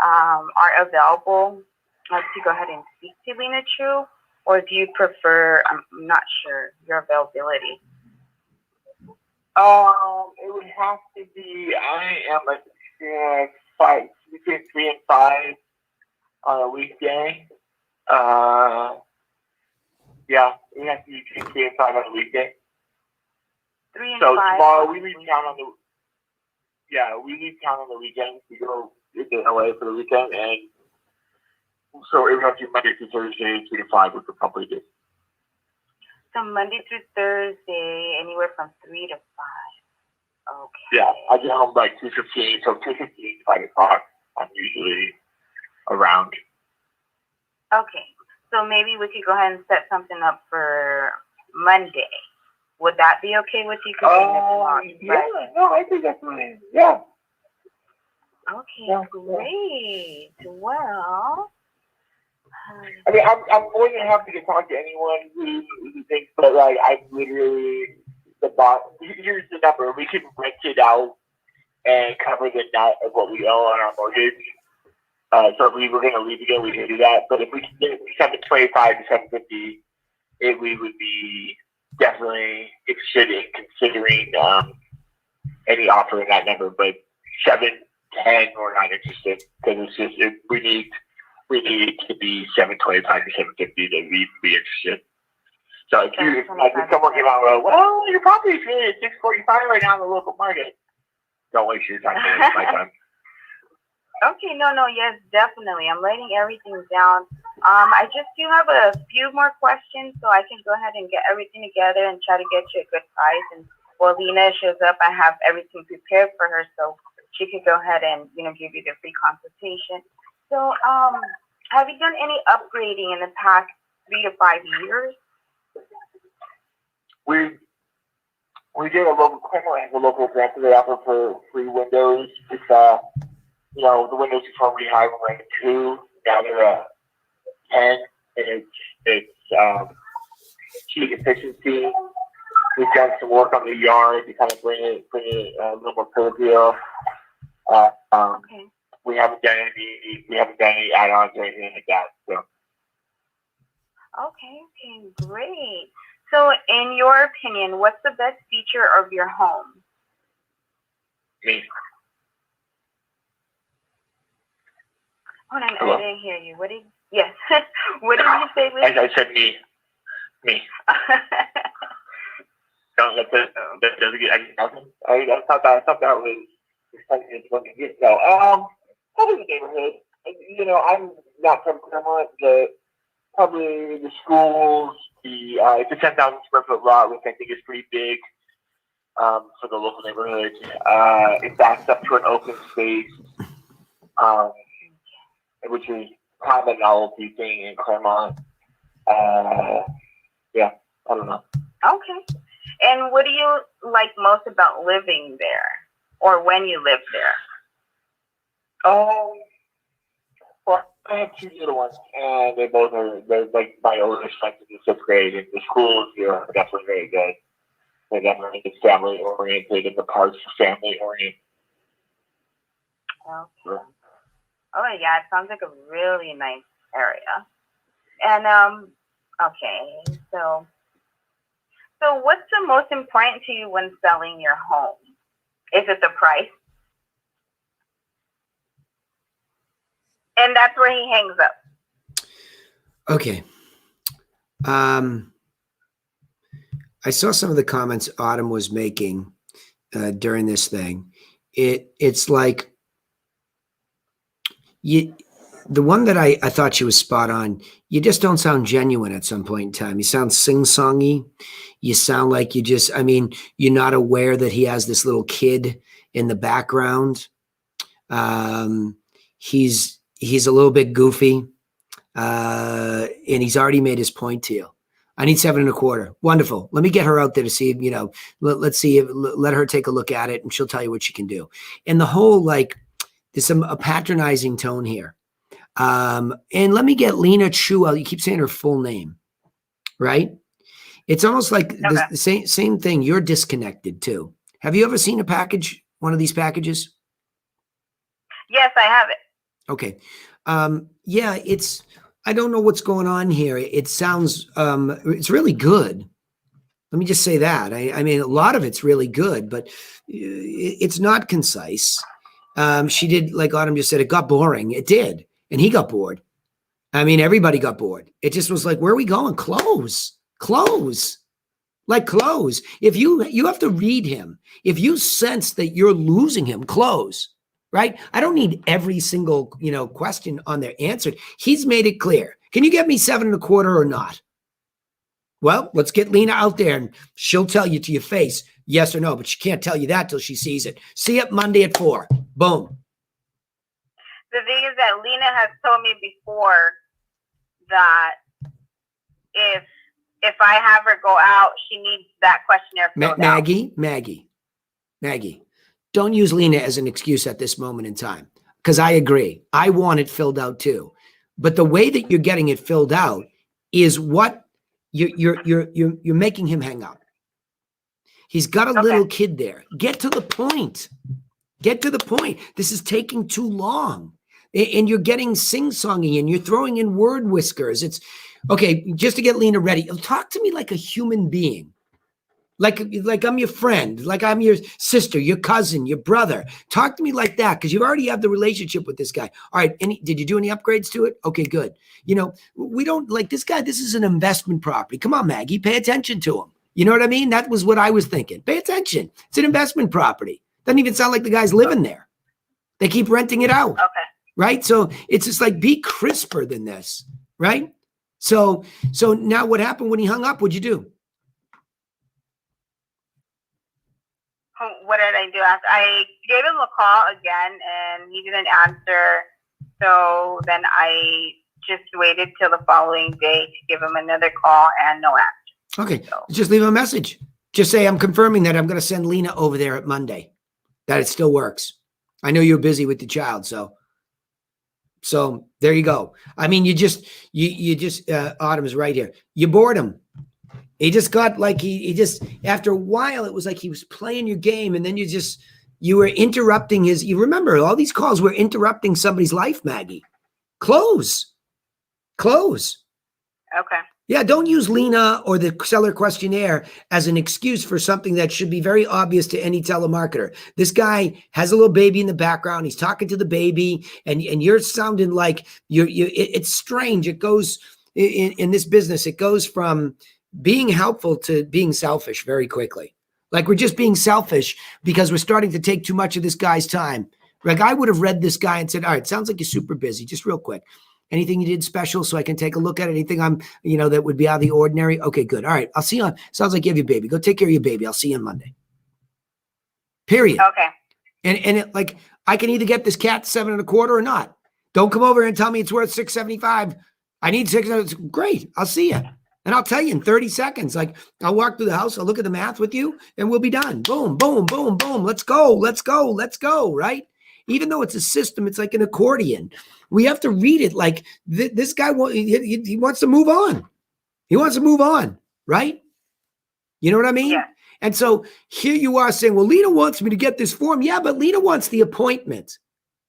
are available to go ahead and speak to Lena Chu? Or do you prefer, I'm not sure, your availability? It would have to be, I am between 3 and 5 on a weekday. It would have to be between 3 and 5 on a weekday. 3 and 5. So tomorrow we leave town on the weekend. We go to LA for the weekend, and so it would have to be Monday through Thursday, 3 to 5, we could probably do. So Monday through Thursday, anywhere from 3 to 5. Okay. Yeah, I get home by 2:15, so 2:15, 5 o'clock, I'm usually around. Okay, so maybe we could go ahead and set something up for Monday. Would that be okay with you? I think that's fine. Yeah. Okay, great. Well, I'm more than happy to talk to anyone who thinks, but I'm literally the boss. Here's the number. We can rent it out and cover the net of what we owe on our mortgage. So if we were going to leave again, we can do that. But if we can get $725 to $750, we would be definitely interested in considering any offer in that number, but 710 we're not interested because it's just we need it to be 725 to 750 to even be interested. So if someone came out, well, your property is really at 645 right now in the local market, don't waste your time. Waste my time. Okay, no, yes, definitely. I'm writing everything down. I just do have a few more questions, so I can go ahead and get everything together and try to get you a good price. And while Lena shows up, I have everything prepared for her, so she could go ahead and give you the free consultation. So, have you done any upgrading in the past 3 to 5 years? We did a local grant that they offer for free windows. It's the windows before we had were at 2, now they're 10, and it's heat efficiency. We've done some work on the yard to kind of bring it a little more curvier. Okay. We haven't done any add-ons or anything like that. So. Okay, great. So, in your opinion, what's the best feature of your home? Me. Hold on, Hello? I didn't hear you. Yes. What did you say, Luke? I said me. Don't let that doesn't get nothing. I thought that was no. Probably the neighborhood. I'm not from Claremont, but probably the schools. It's a 10,000 square foot lot, which I think is pretty big for the local neighborhood. It backs up to an open space, which is kind of a novelty thing in Claremont. Yeah, I don't know. Okay. And what do you like most about living there, or when you lived there? Well, I have 2 little ones, and they're like my oldest son's in the 6th grade, and the schools here are definitely very good. They're definitely family oriented, and the parks are family oriented. Okay. Sure. Oh yeah, it sounds like a really nice area. And okay, so what's the most important to you when selling your home? Is it the price? And that's where he hangs up. Okay. I saw some of the comments Autumn was making during this thing. It's like the one that I thought she was spot on. You just don't sound genuine at some point in time. You sound sing-songy. You sound like you're not aware that he has this little kid in the background. He's a little bit goofy, and he's already made his point to you. I need 7.25. Wonderful. Let me get her out there to see, let's see, let her take a look at it, and she'll tell you what she can do. And the whole, there's a patronizing tone here. And let me get Lena Chu out. You keep saying her full name, right? It's almost like the same thing. You're disconnected too. Have you ever seen one of these packages? Yes, I have it. Okay. Yeah, I don't know what's going on here. It sounds, it's really good. Let me just say that. I mean, a lot of it's really good, but it's not concise. She did, like Autumn just said, it got boring. It did. And he got bored. I mean, everybody got bored. It just was like, where are we going? Close. Like close. If you have to read him. If you sense that you're losing him, close. Right? I don't need every single, question on there answered. He's made it clear. Can you get me 7.25 or not? Well, let's get Lena out there and she'll tell you to your face, yes or no, but she can't tell you that till she sees it. See it Monday at 4. Boom. The thing is that Lena has told me before that if I have her go out, she needs that questionnaire filled out. Maggie. Don't use Lena as an excuse at this moment in time, because I agree. I want it filled out too. But the way that you're getting it filled out is what you're making him hang up. He's got a little kid there. Get to the point. This is taking too long. And you're getting sing-songy and you're throwing in word whiskers. It's okay, just to get Lena ready. Talk to me like a human being. Like I'm your friend, like I'm your sister, your cousin, your brother. Talk to me like that because you already have the relationship with this guy. All right. Did you do any upgrades to it? Okay, good. You know, we don't like this guy. This is an investment property. Come on, Maggie, pay attention to him. You know what I mean? That was what I was thinking. Pay attention. It's an investment property. Doesn't even sound like the guy's living there. They keep renting it out. Okay. Right. So it's just like be crisper than this. Right. So now what happened when he hung up? What'd you do? What did I do? I gave him a call again, and he didn't answer. So then I just waited till the following day to give him another call, and no answer. Okay, just leave him a message. Just say, I'm confirming that I'm going to send Lena over there at Monday, that it still works. I know you're busy with the child, so there you go. I mean, you just Autumn's right here. You bored him. He just got like, he just, after a while, it was like he was playing your game, and then you were interrupting you remember, all these calls were interrupting somebody's life, Maggie. Close. Okay. Yeah, don't use Lena or the seller questionnaire as an excuse for something that should be very obvious to any telemarketer. This guy has a little baby in the background. He's talking to the baby, and you're sounding like it's strange. It goes in this business, it goes from being helpful to being selfish very quickly. Like we're just being selfish because we're starting to take too much of this guy's time. Like I would have read this guy and said, all right, sounds like you're super busy. Just real quick. Anything you did special so I can take a look at it? Anything that would be out of the ordinary? Okay, good. All right. I'll see you on, sounds like you have your baby. Go take care of your baby. I'll see you on Monday. Period. Okay. And it, like, I can either get this cat 7.25 or not. Don't come over and tell me it's worth $6.75. I need $6. Great. I'll see you. And I'll tell you in 30 seconds. Like I'll walk through the house. I'll look at the math with you and we'll be done. Boom, boom, boom, boom. Let's go. Right? Even though it's a system, it's like an accordion. We have to read it like this guy, he wants to move on. He wants to move on, right? You know what I mean? Yeah. And so here you are saying, well, Lena wants me to get this form. Yeah, but Lena wants the appointment.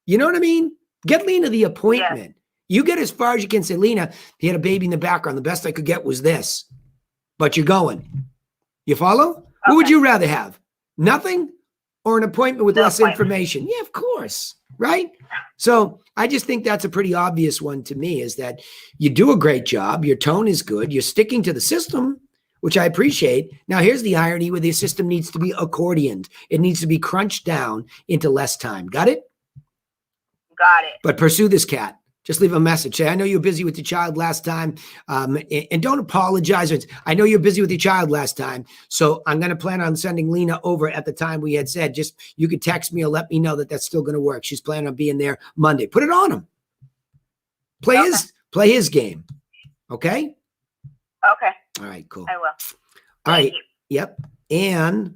You know what I mean? Get Lena the appointment. Yeah. You get as far as you can say, Lena, he had a baby in the background. The best I could get was this. But you're going. You follow? Okay. What would you rather have? Nothing? Or an appointment with less information? Yeah, of course. Right? So I just think that's a pretty obvious one to me, is that you do a great job. Your tone is good. You're sticking to the system, which I appreciate. Now, here's the irony where the system needs to be accordioned. It needs to be crunched down into less time. Got it? Got it. But pursue this cat. Just leave a message. Say, I know you were busy with your child last time. And don't apologize. I know you're busy with your child last time. So I'm going to plan on sending Lena over at the time we had said. Just you could text me or let me know that that's still going to work. She's planning on being there Monday. Put it on him. Play his game. Okay? Okay. All right, cool. I will. All right. Yep. And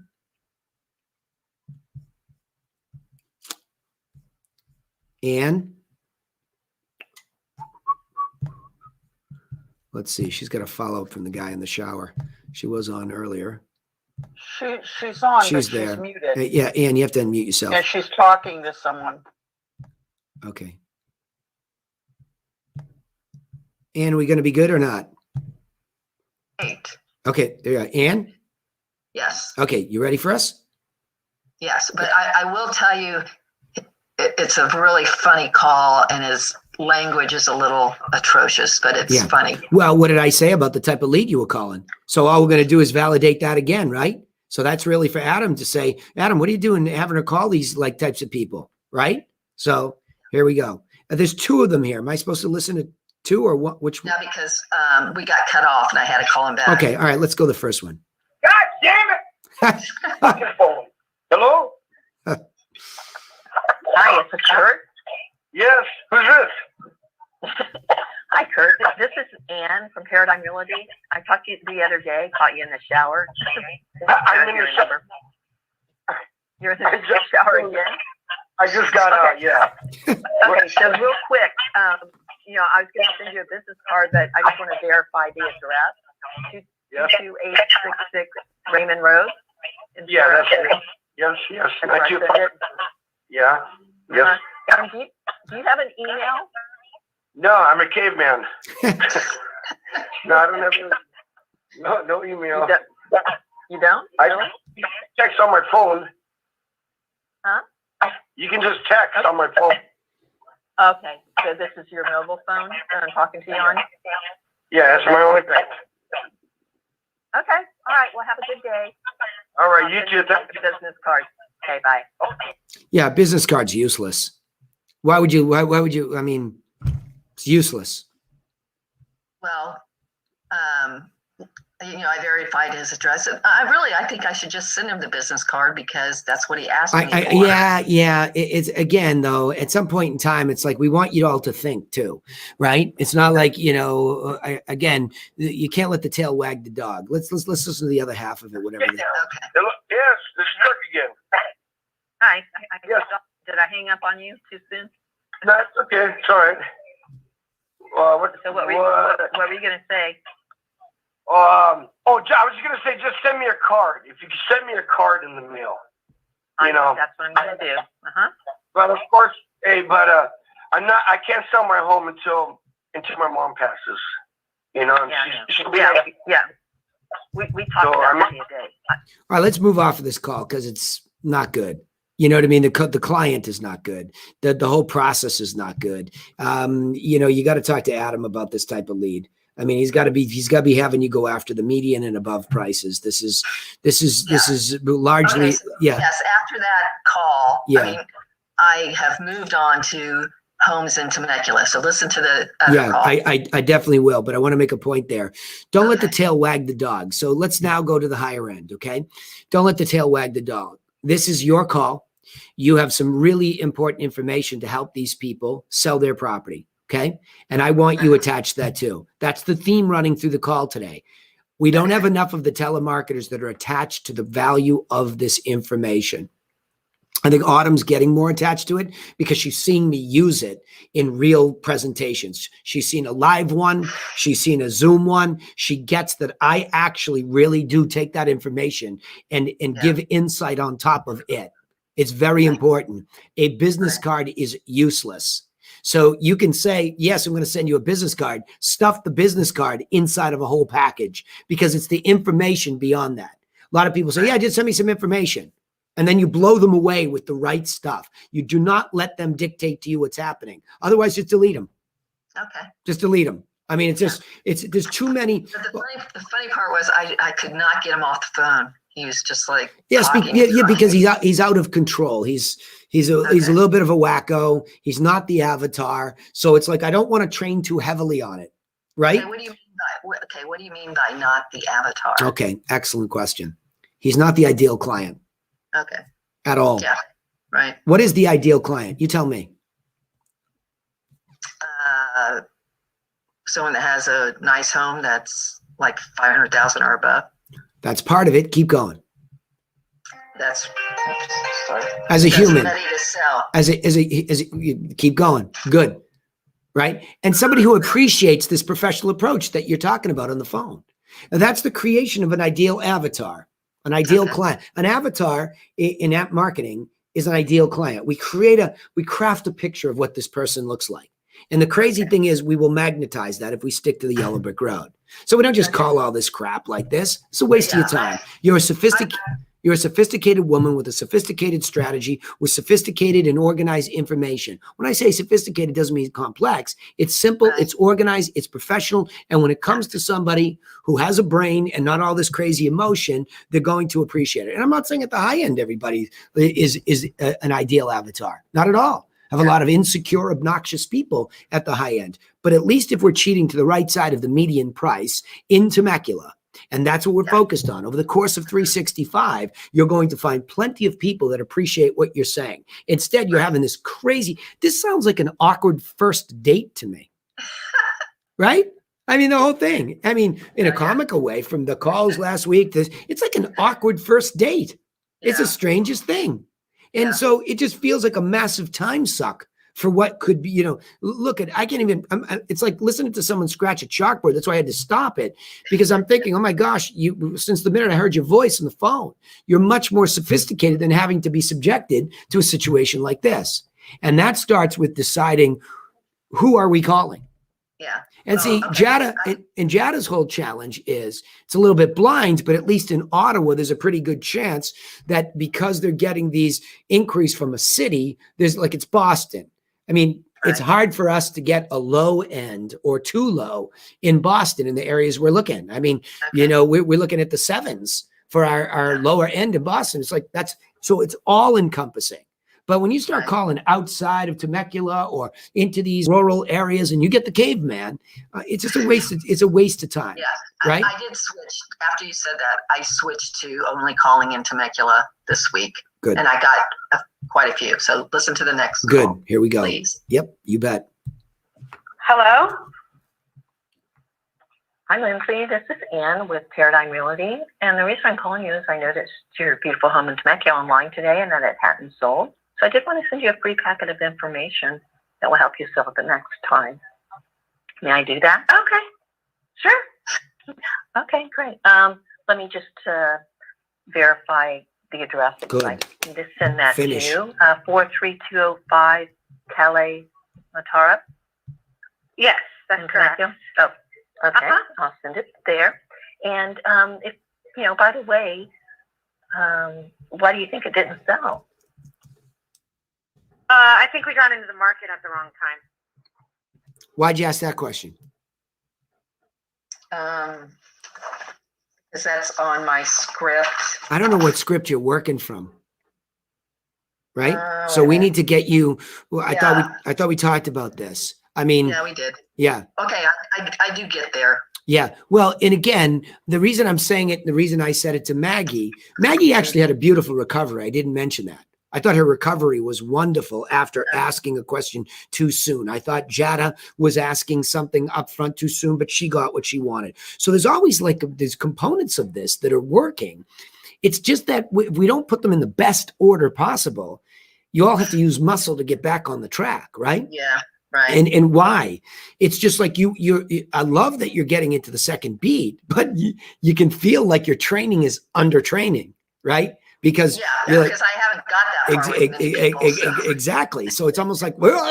let's see. She's got a follow-up from the guy in the shower. She was on earlier. She's on, she's but there. She's muted. Yeah, Ann, you have to unmute yourself. Yeah, she's talking to someone. Okay. Ann, are we going to be good or not? Great. Okay, there you are. Ann? Yes. Okay, you ready for us? Yes, but I will tell you, it's a really funny call, and his language is a little atrocious, but it's funny. Well, what did I say about the type of lead you were calling? So all we're going to do is validate that again, right? So that's really for Adam to say, Adam, what are you doing having her call these like types of people, right? So here we go. There's two of them here. Am I supposed to listen to two or what? Which one? No, because we got cut off and I had to call him back. Okay, all right, let's go the first one. God damn it! Hello? Hi, it's Kurt. Yes, who's this? Hi, Kurt. This is Ann from Paradigm Realty. I talked to you the other day, caught you in the shower. I'm in the shower. You're in the shower again? I just got out, yeah. Okay, so real quick, I was going to send you a business card, but I just want to verify the address. 22866 Raymond Road. Yeah, that's it. Yes. Yeah. Yes. Do you have an email? No, I'm a caveman. No, I don't have no email. You don't? I Really? text on my phone. Huh? You can just text on my phone. Okay, so this is your mobile phone that I'm talking to you on? Yeah, that's my only. Great. Okay, all right, well, have a good day. All right, I'll you send too. the business card. Okay, bye. Yeah, business card's useless. Why would you, I mean, it's useless. Well, I verified his address. I think I should just send him the business card because that's what he asked me for. Yeah. It's again, though, at some point in time, it's like, we want you all to think too, right? It's not like, again, you can't let the tail wag the dog. Let's listen to the other half of it, whatever. Yes, this is Kirk again. Hi, Yes. did I hang up on you too soon? No, it's okay. It's all right. So what were you going to say? I was just gonna say, just send me a card. If you could send me a card in the mail, That's what I'm going to do. But of course, I can't sell my home until my mom passes. And she'll be Yeah. We talked about that the other day. All right, let's move off of this call because it's not good. You know what I mean? The client is not good. The whole process is not good. You got to talk to Adam about this type of lead. I mean, he's got to be having you go after the median and above prices. This is largely, yeah. Yes, after that call, Yeah. I have moved on to homes in Temecula. So listen to the other call. I definitely will, but I want to make a point there. Don't let the tail wag the dog. So let's now go to the higher end, okay? Don't let the tail wag the dog. This is your call. You have some really important information to help these people sell their property. Okay. And I want you attached to that too. That's the theme running through the call today. We don't have enough of the telemarketers that are attached to the value of this information. I think Autumn's getting more attached to it because she's seeing me use it in real presentations. She's seen a live one. She's seen a Zoom one. She gets that I actually really do take that information and give insight on top of it. It's very important. A business card is useless. So you can say, yes, I'm going to send you a business card. Stuff the business card inside of a whole package because it's the information beyond that. A lot of people say, yeah, just send me some information. And then you blow them away with the right stuff. You do not let them dictate to you what's happening. Otherwise, just delete them. Okay. Just delete them. I mean, there's too many. But the funny part was I could not get him off the phone. He was just like, because he's out of control. He's a little bit of a wacko. He's not the avatar. So it's like, I don't want to train too heavily on it. Right. Okay, what do you mean by not the avatar? Okay. Excellent question. He's not the ideal client. Okay. At all. Yeah. Right. What is the ideal client? You tell me. Someone that has a nice home that's like 500,000 or above. That's part of it. Keep going. That's as a human. Ready to sell. As a keep going. Good. Right. And somebody who appreciates this professional approach that you're talking about on the phone. Now, that's the creation of an ideal avatar, an ideal client. An avatar in app marketing is an ideal client. We craft a picture of what this person looks like. And the crazy thing is we will magnetize that if we stick to the yellow brick road. So we don't just call all this crap like this. It's a waste of your time. You're a sophisticated woman with a sophisticated strategy with sophisticated and organized information. When I say sophisticated, it doesn't mean complex. It's simple, it's organized, it's professional. And when it comes to somebody who has a brain and not all this crazy emotion, they're going to appreciate it. And I'm not saying at the high end, everybody is an ideal avatar. Not at all. I have a lot of insecure, obnoxious people at the high end. But at least if we're cheating to the right side of the median price in Temecula, and that's what we're focused on. Over the course of 365, you're going to find plenty of people that appreciate what you're saying. Instead, you're having this this sounds like an awkward first date to me. Right? I mean, the whole thing. I mean, in a comical way from the calls last week, it's like an awkward first date. It's the strangest thing. And so it just feels like a massive time suck for what could be, it's like listening to someone scratch a chalkboard. That's why I had to stop it because I'm thinking, oh my gosh, since the minute I heard your voice on the phone, you're much more sophisticated than having to be subjected to a situation like this. And that starts with deciding, who are we calling? Yeah. And Oh, see, okay. Jada and Jada's whole challenge is it's a little bit blind, but at least in Ottawa, there's a pretty good chance that because they're getting these increase from a city, there's like it's Boston. I mean, it's Right. hard for us to get a low end or too low in Boston in the areas we're looking. I mean, Okay. you know, we're looking at the sevens for our lower end in Boston. It's like so it's all encompassing. But when you start Right. calling outside of Temecula or into these rural areas and you get the caveman, it's just a waste. It's a waste of time. Yeah, Right? I did switch after you said that. I switched to only calling in Temecula this week, Good. and I got quite a few. So listen to the next Good. call, Here we go. please. Yep, you bet. Hello. Hi, Lindsay. This is Ann with Paradigm Realty. And the reason I'm calling you is I noticed your beautiful home in Temecula online today and that it hadn't sold. So I did want to send you a free packet of information that will help you sell it the next time. May I do that? Okay. Sure. Okay, great. Let me just verify the address. Good. I can just send that Finish. to you. 43205 Calais, Matara. Yes, that's in correct. Temecula? Oh, okay. Uh-huh. I'll send it there. And if you know, by the way, why do you think it didn't sell? I think we got into the market at the wrong time. Why'd you ask that question? Because that's on my script. I don't know what script you're working from. Right? Oh, So we okay. need to get you. Well, I Yeah. thought we talked about this. I mean, Yeah, we did. yeah. Okay, I do get there. Yeah. Well, and again, the reason I'm saying it, the reason I said it to Maggie actually had a beautiful recovery. I didn't mention that. I thought her recovery was wonderful after asking a question too soon. I thought Jada was asking something up front too soon, but she got what she wanted. So there's always like there's components of this that are working. It's just that if we don't put them in the best order possible, you all have to use muscle to get back on the track, right? Yeah, right. And why? It's just like I love that you're getting into the second beat, but you can feel like your training is under training, right? Because yeah, you're like, because I haven't got that far with many people, so. exactly. So it's almost like, well,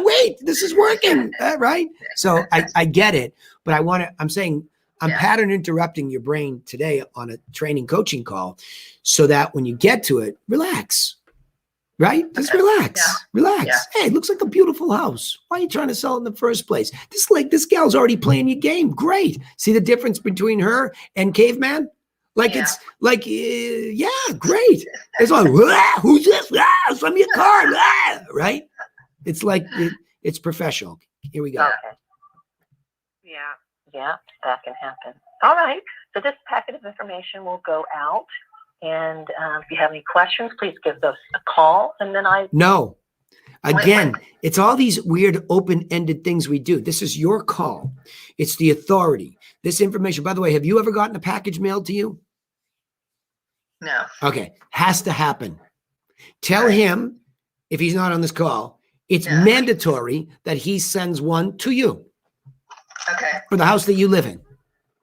wait, this is working, right? So I get it, but I'm saying I'm Yeah. pattern interrupting your brain today on a training coaching call so that when you get to it, relax. Right? Just Okay. relax. Yeah. Relax. Yeah. Hey, it looks like a beautiful house. Why are you trying to sell it in the first place? This gal's already playing your game. Great. See the difference between her and Caveman? Like Yeah. it's like, yeah, great. It's like, who's this? Send me a card. Right? It's like it's professional. Here we go. Okay. Yeah. Yeah, that can happen. All right. So this packet of information will go out. And if you have any questions, please give us a call. And then No. Again, Wait. it's all these weird open-ended things we do. This is your call. It's the authority. This information, by the way, have you ever gotten a package mailed to you? No. Okay. Has to happen. Tell Right. him, if he's not on this call, it's Yeah. mandatory that he sends one to you Okay. for the house that you live in.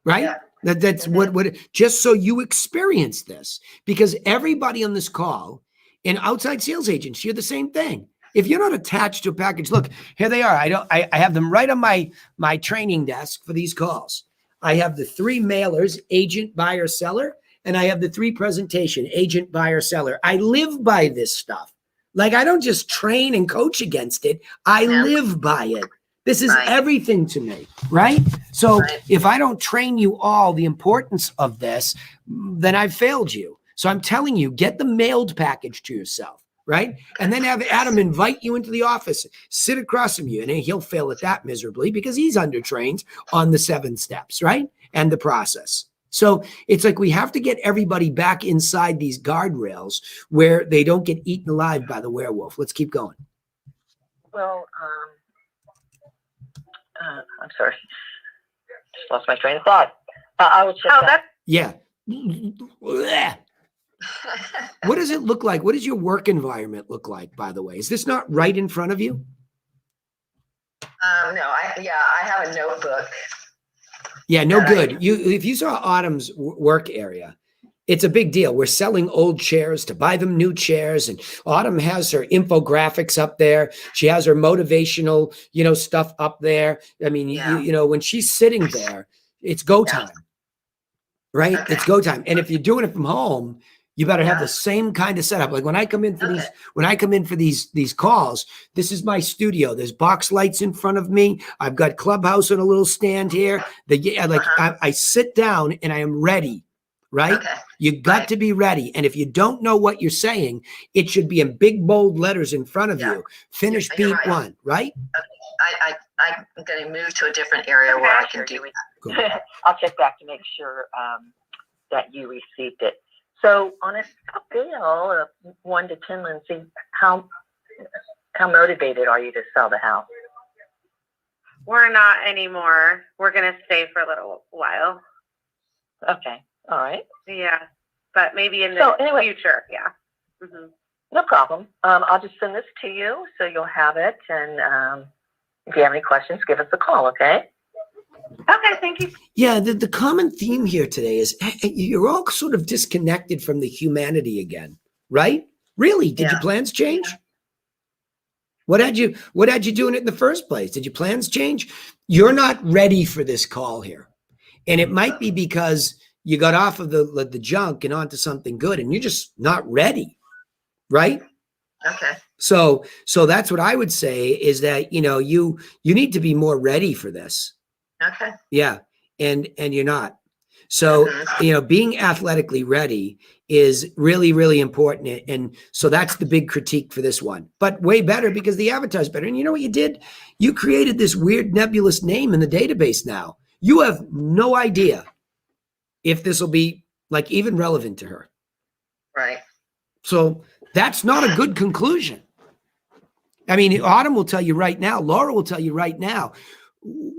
Right? Yeah. That's Mhm. what just so you experience this, because everybody on this call and outside sales agents, you're the same thing. If you're not attached to a package, look, here they are. I have them right on my training desk for these calls. I have the 3 mailers, agent, buyer, seller, and I have the 3 presentation, agent, buyer, seller. I live by this stuff. Like I don't just train and coach against it. I Yeah. live by it. This is Right. everything to me, right? So Right. if I don't train you all the importance of this, then I've failed you. So I'm telling you, get the mailed package to yourself, right? And then have Adam invite you into the office, sit across from you, and he'll fail at that miserably because he's undertrained on the 7 steps, right? And the process. So it's like we have to get everybody back inside these guardrails where they don't get eaten alive by the werewolf. Let's keep going. will, I'm sorry. Just lost my train of thought. I will check Oh, that. Yeah. What does it look like? What does your work environment look like, by the way? Is this not right in front of you? No, I have a notebook. Yeah, no That good. If you saw Autumn's work area, It's a big deal. We're selling old chairs to buy them new chairs. And Autumn has her infographics up there. She has her motivational, stuff up there. I mean, when she's sitting there, it's go time, right? Okay. It's go time. And if you're doing it from home, you better have Yeah. the same kind of setup. Like when I come in for these calls, this is my studio. There's box lights in front of me. I've got Clubhouse on a little stand here. I sit down and I am ready, right? Okay. You got to be ready. And if you don't know what you're saying, it should be in big bold letters in front of you. Finish You're beat right. 1, right? I'm going to move to a different area where I can do that. I'll check back to make sure that you received it. So on a scale of 1 to 10, Lindsay, how motivated are you to sell the house? We're not anymore. We're going to stay for a little while. Okay. All right. Yeah. But maybe in the future. Yeah. Mm-hmm. No problem. I'll just send this to you so you'll have it. And if you have any questions, give us a call, okay? Okay, thank you. Yeah, the common theme here today is you're all sort of disconnected from the humanity again, right? Really? Did your plans change? Yeah. What had you doing it in the first place? Did your plans change? You're not ready for this call here. And it might be because you got off of the junk and onto something good and you're just not ready, right? Okay. So that's what I would say is that, you need to be more ready for this. Okay. Yeah. And you're not. So, being athletically ready is really, really important. And so that's the big critique for this one, but way better because the avatar's better. And you know what you did? You created this weird nebulous name in the database now. You have no idea if this will be like even relevant to her. Right. So that's not a good conclusion. I mean, Autumn will tell you right now, Laura will tell you right now,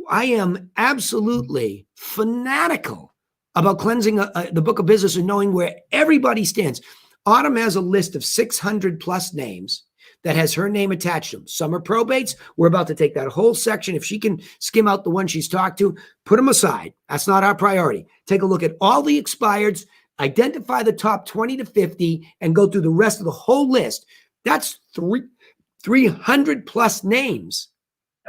I am absolutely fanatical about cleansing the book of business and knowing where everybody stands. Autumn has a list of 600 plus names that has her name attached to them. Some are probates. We're about to take that whole section. If she can skim out the one she's talked to, put them aside. That's not our priority. Take a look at all the expireds, identify the top 20 to 50, and go through the rest of the whole list. That's 300 plus names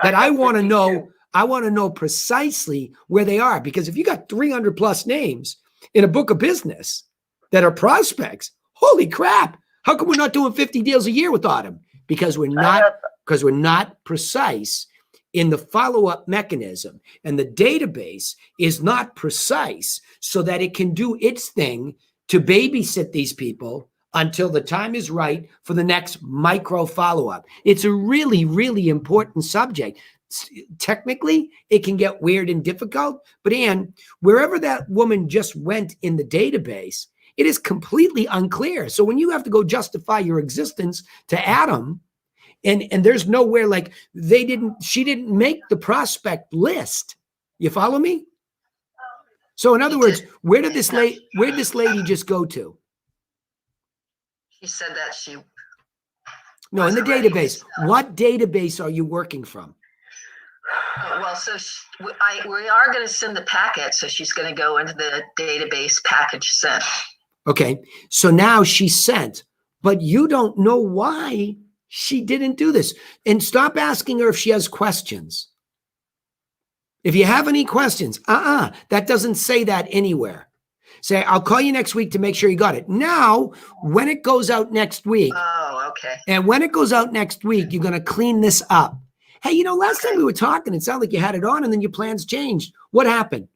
that I want to know. I want to know precisely where they are, because if you got 300 plus names in a book of business that are prospects, holy crap. How come we're not doing 50 deals a year with Autumn? Because we're not precise in the follow-up mechanism, and the database is not precise so that it can do its thing to babysit these people until the time is right for the next micro follow-up. It's a really, really important subject. Technically, it can get weird and difficult, but Ann, wherever that woman just went in the database, it is completely unclear. So when you have to go justify your existence to Adam, and there's nowhere like she didn't make the prospect list. You follow me? So in other words, where did this lady just go to? She said that she. No, in the database. What database are you working from? Well, so we are going to send the packet. So she's going to go into the database package sent. Okay. So now she sent, but you don't know why she didn't do this. And stop asking her if she has questions. If you have any questions, that doesn't say that anywhere. Say, I'll call you next week to make sure you got it. Now, when it goes out next week. Oh, okay. And when it goes out next week, you're going to clean this up. Hey, last time we were talking, it sounded like you had it on and then your plans changed. What happened?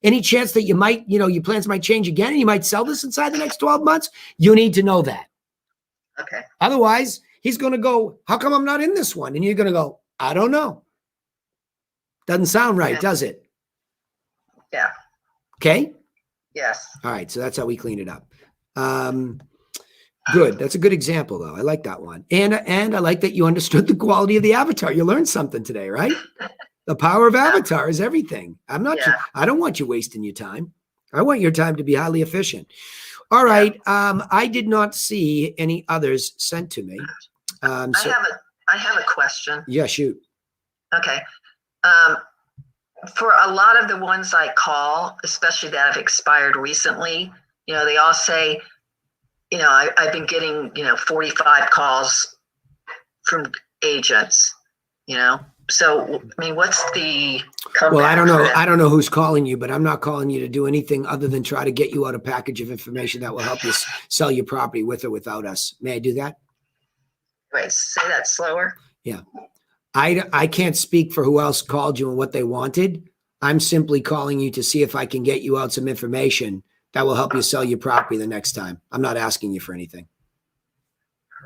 Any chance that you might, your plans might change again and you might sell this inside the next 12 months? You need to know that. Okay. Otherwise, he's going to go, how come I'm not in this one? And you're going to go, I don't know. Doesn't sound right, does it? Yeah. Okay? Yes. All right. So that's how we clean it up. Good. That's a good example, though. I like that one. And I like that you understood the quality of the avatar. You learned something today, right? The power of avatar is everything. I don't want you wasting your time. I want your time to be highly efficient. All right. I did not see any others sent to me. I have a question. Yeah, shoot. Okay. For a lot of the ones I call, especially that have expired recently, you know, they all say, you know, I've been getting, you know, 45 calls from agents, you know. So, I mean, what's the comeback? Well, I don't for know. that? I don't know who's calling you, but I'm not calling you to do anything other than try to get you out a package of information that will help you sell your property with or without us. May I do that? Wait, say that slower. Yeah. I can't speak for who else called you and what they wanted. I'm simply calling you to see if I can get you out some information that will help you sell your property the next time. I'm not asking you for anything.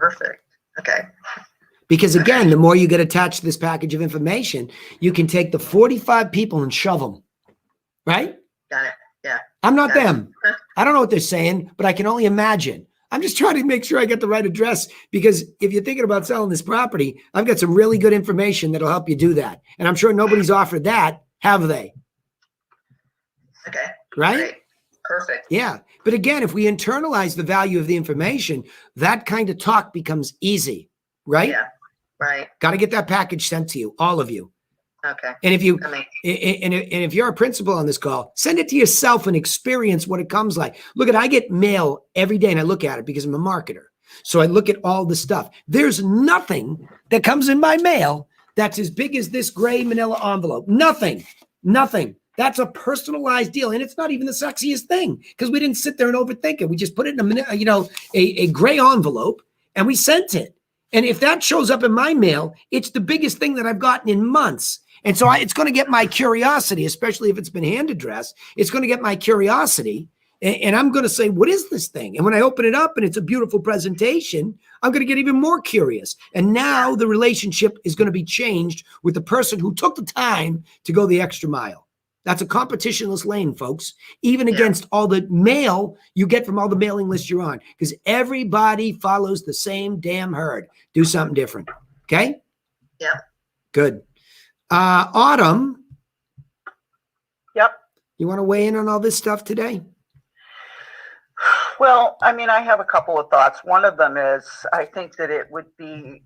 Perfect. Okay. Because again, the more you get attached to this package of information, you can take the 45 people and shove them, right? Got it. Yeah. I'm not Gotcha. them. I don't know what they're saying, but I can only imagine. I'm just trying to make sure I get the right address, because if you're thinking about selling this property, I've got some really good information that'll help you do that. And I'm sure nobody's offered that, have they? Okay. Right? Great. Perfect. Yeah. But again, if we internalize the value of the information, that kind of talk becomes easy, right? Yeah. Right. Got to get that package sent to you, all of you. Okay. And if you I mean, and if you're a principal on this call, send it to yourself and experience what it comes like. Look, I get mail every day and I look at it because I'm a marketer. So I look at all the stuff. There's nothing that comes in my mail that's as big as this gray manila envelope. Nothing. That's a personalized deal. And it's not even the sexiest thing because we didn't sit there and overthink it. We just put it in a gray envelope and we sent it. And if that shows up in my mail, it's the biggest thing that I've gotten in months. And so it's going to get my curiosity, especially if it's been hand addressed. It's going to get my curiosity. And I'm going to say, what is this thing? And when I open it up and it's a beautiful presentation, I'm going to get even more curious. And now the relationship is going to be changed with the person who took the time to go the extra mile. That's a competitionless lane, folks, even against all the mail you get from all the mailing lists you're on, because everybody follows the same damn herd. Do something different. Okay? Yeah. Good. Autumn. Yep. You want to weigh in on all this stuff today? Well, I mean, I have a couple of thoughts. One of them is I think that it would be,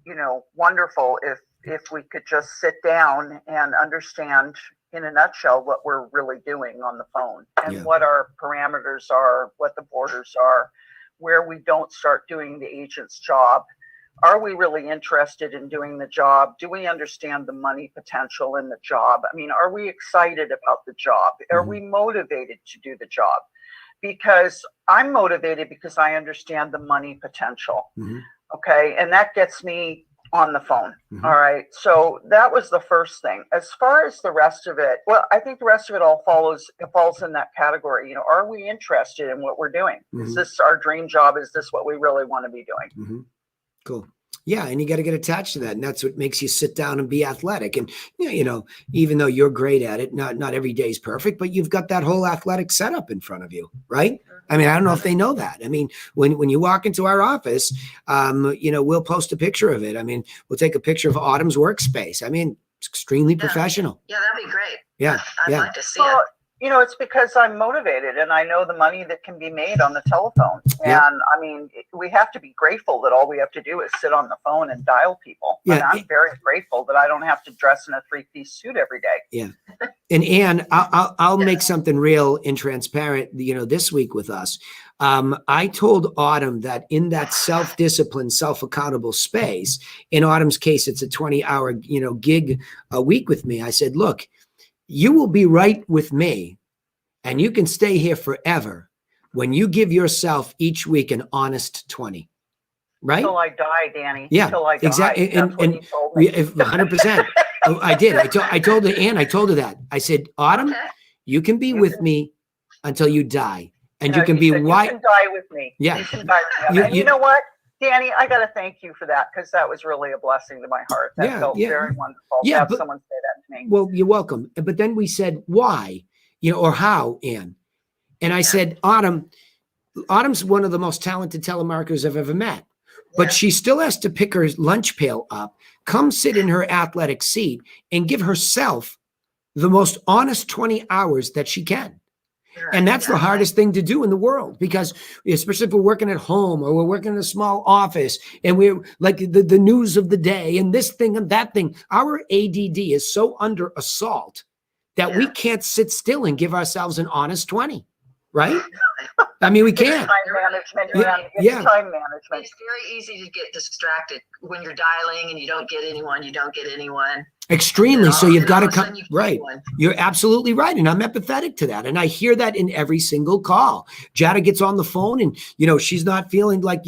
wonderful if we could just sit down and understand in a nutshell what we're really doing on the phone and what our parameters are, what the borders are, where we don't start doing the agent's job. Are we really interested in doing the job? Do we understand the money potential in the job? I mean, are we excited about the job? Are we motivated to do the job? Because I'm motivated because I understand the money potential. Okay. And that gets me on the phone. All right. So that was the first thing. As far as the rest of it, well, I think the rest of it all falls in that category. Are we interested in what we're doing? Is this our dream job? Is this what we really want to be doing? Cool. Yeah. And you got to get attached to that. And that's what makes you sit down and be athletic. And, even though you're great at it, not every day is perfect, but you've got that whole athletic setup in front of you, right? I mean, I don't know if they know that. I mean, when you walk into our office, we'll post a picture of it. I mean, we'll take a picture of Autumn's workspace. I mean, it's extremely professional. yeah, that'd be great. Yeah. I'd like to see it. It's because I'm motivated and I know the money that can be made on the telephone. And I mean, we have to be grateful that all we have to do is sit on the phone and dial people. And I'm very grateful that I don't have to dress in a 3-piece suit every day. Yeah. And Ann, I'll make something real and transparent, this week with us. I told Autumn that in that self-disciplined, self-accountable space, in Autumn's case, it's a 20-hour, gig a week with me. I said, look, you will be right with me and you can stay here forever when you give yourself each week an honest 20, right? Until I die, Danny. Yeah, Until I die. exactly. That's what you told me. 100%. I did. I told her, Ann, I told her that. I said, Autumn, you can be with me until you die. And you can be white. You can die with me. Yeah. You can die with me. And you know what? Danny, I got to thank you for that because that was really a blessing to my heart. That felt very wonderful to have someone say that to me. Well, you're welcome. But then we said, why, or how, Ann? And I said, Autumn's one of the most talented telemarketers I've ever met. But she still has to pick her lunch pail up, come sit in her athletic seat, and give herself the most honest 20 hours that she can. And that's the hardest thing to do in the world, because especially if we're working at home or we're working in a small office and we're like the news of the day and this thing and that thing, our ADD is so under assault that we can't sit still and give ourselves an honest 20, right? I mean, we It's can't. time management. Yeah, It's yeah. time management. It's very easy to get distracted when you're dialing and you don't get anyone. Extremely. So you've got to All of a come sudden you get right. one. You're absolutely right. And I'm empathetic to that. And I hear that in every single call. Jada gets on the phone and, she's not feeling like,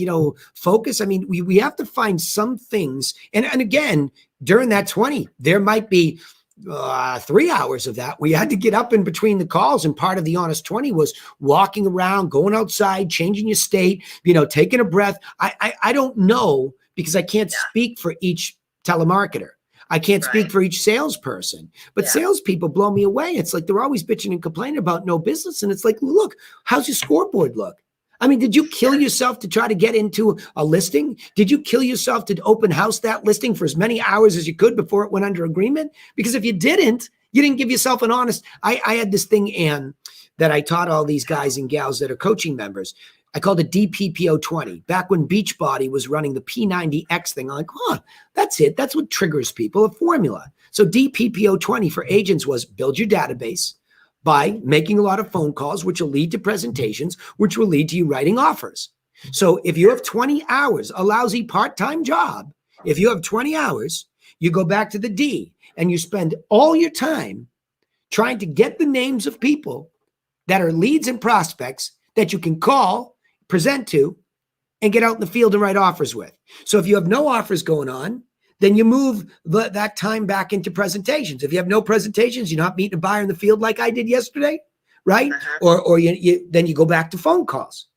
focus. I mean, we have to find some things. And again, during that 20, there might be 3 hours of that. We had to get up in between the calls. And part of the honest 20 was walking around, going outside, changing your state, taking a breath. I don't know because I can't speak for each telemarketer. I can't speak for each salesperson, but salespeople blow me away. It's like they're always bitching and complaining about no business. And it's like, look, how's your scoreboard look? I mean, did you kill yourself to try to get into a listing? Did you kill yourself to open house that listing for as many hours as you could before it went under agreement? Because if you didn't give yourself an honest. I had this thing, Ann, that I taught all these guys and gals that are coaching members. I called it DPPO 20. Back when Beachbody was running the P90X thing, I'm like, that's it. That's what triggers people, a formula. So DPPO 20 for agents was build your database by making a lot of phone calls, which will lead to presentations, which will lead to you writing offers. So if you have 20 hours, a lousy part-time job, if you have 20 hours, you go back to the D and you spend all your time trying to get the names of people that are leads and prospects that you can call, present to, and get out in the field and write offers with. So if you have no offers going on, then you move that time back into presentations. If you have no presentations, you're not meeting a buyer in the field like I did yesterday, right? Or then you go back to phone calls.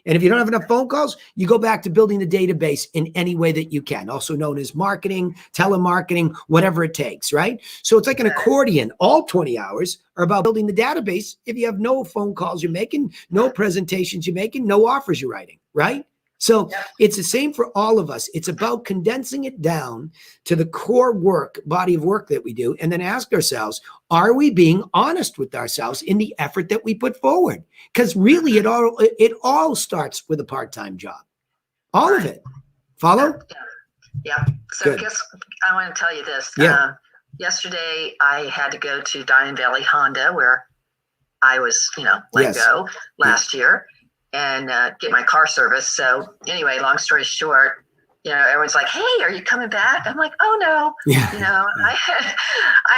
And if you don't have enough phone calls, you go back to building the database in any way that you can, also known as marketing, telemarketing, whatever it takes, right? So it's like an accordion. All 20 hours are about building the database. If you have no phone calls you're making, no presentations you're making, no offers you're writing, right? So it's the same for all of us. It's about condensing it down to the core body of work that we do, and then ask ourselves, are we being honest with ourselves in the effort that we put forward? Because really it all starts with a part-time job. All of it. Follow? Yeah. So Good. guess I want to tell you this. Yeah. Yesterday I had to go to Diamond Valley Honda where I was, let go last year and get my car serviced. So anyway, long story short, everyone's like, hey, are you coming back? I'm like, oh no. Yeah. I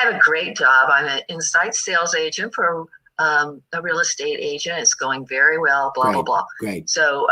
have a great job. I'm an inside sales agent for a real estate agent. It's going very well, blah, blah, blah. Great. So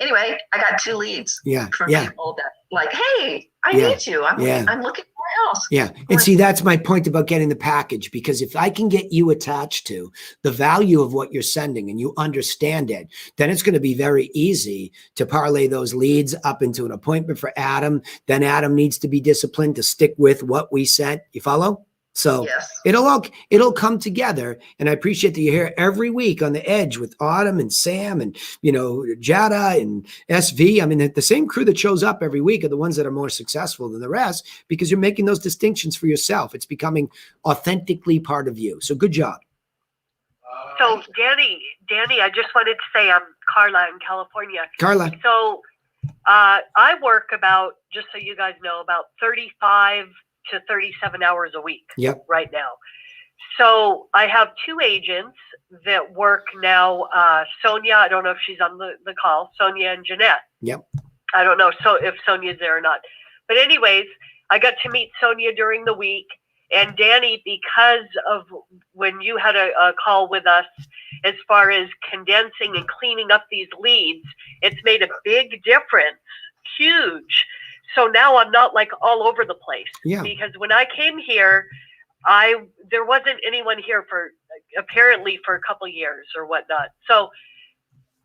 anyway, I got 2 leads from people that like, hey, I need you. I'm looking for else. Yeah. And see, that's my point about getting the package, because if I can get you attached to the value of what you're sending and you understand it, then it's going to be very easy to parlay those leads up into an appointment for Adam. Then Adam needs to be disciplined to stick with what we sent. You follow? So it'll come together. And I appreciate that you're here every week on the edge with Autumn and Sam and, Jada and SV. I mean, the same crew that shows up every week are the ones that are more successful than the rest, because you're making those distinctions for yourself. It's becoming authentically part of you. So good job. So Danny, I just wanted to say I'm Carla in California. Carla. So I work about, just so you guys know, about 35 to 37 hours a week right now. So I have 2 agents that work now. Sonia, I don't know if she's on the call, Sonia and Jeanette. I don't know if Sonia's there or not. But anyways, I got to meet Sonia during the week. And Danny, because of when you had a call with us, as far as condensing and cleaning up these leads, it's made a big difference, huge. So now I'm not like all over the place, because when I came here, there wasn't anyone here apparently for a couple years or whatnot. So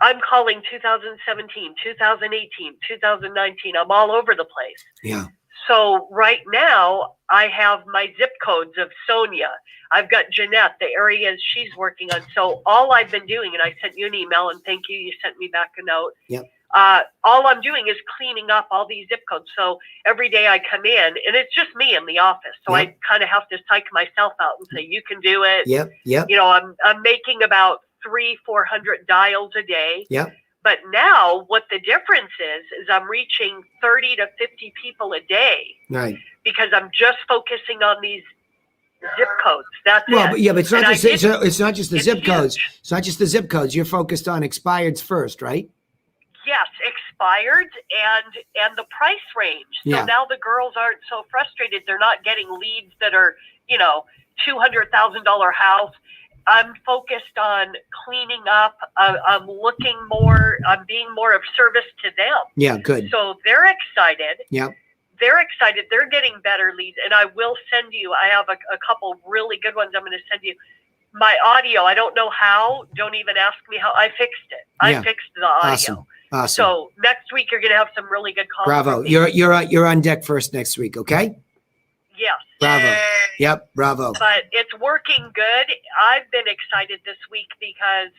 I'm calling 2017, 2018, 2019. I'm all over the place. Yeah. So right now I have my zip codes of Sonia. I've got Jeanette, the areas she's working on. So all I've been doing, and I sent you an email and thank you. You sent me back a note. All I'm doing is cleaning up all these zip codes. So every day I come in, and it's just me in the office. So I kind of have to psych myself out and say, you can do it. I'm making about 300-400 dials a day. But now what the difference is I'm reaching 30 to 50 people a day. Right. Because I'm just focusing on these zip codes. That's Well, it. but yeah, but it's not And just it's not just the it's zip codes. huge. It's not just the zip codes. You're focused on expireds first, right? Yes, expired and the price range. So Yeah. now the girls aren't so frustrated. They're not getting leads that are, you know, $200,000 house. I'm focused on cleaning up. I'm looking more. I'm being more of service to them. Yeah, good. So they're excited. Yep. They're excited. They're getting better leads. And I will send you, I have a couple really good ones I'm going to send you. My audio, I don't know how. Don't even ask me how. I fixed it. Yeah. I fixed the audio. Awesome. Awesome. So next week you're going to have some really good calls. Bravo. from me. You're on deck first next week, okay? Yes. Bravo. Yep, bravo. But it's working good. I've been excited this week because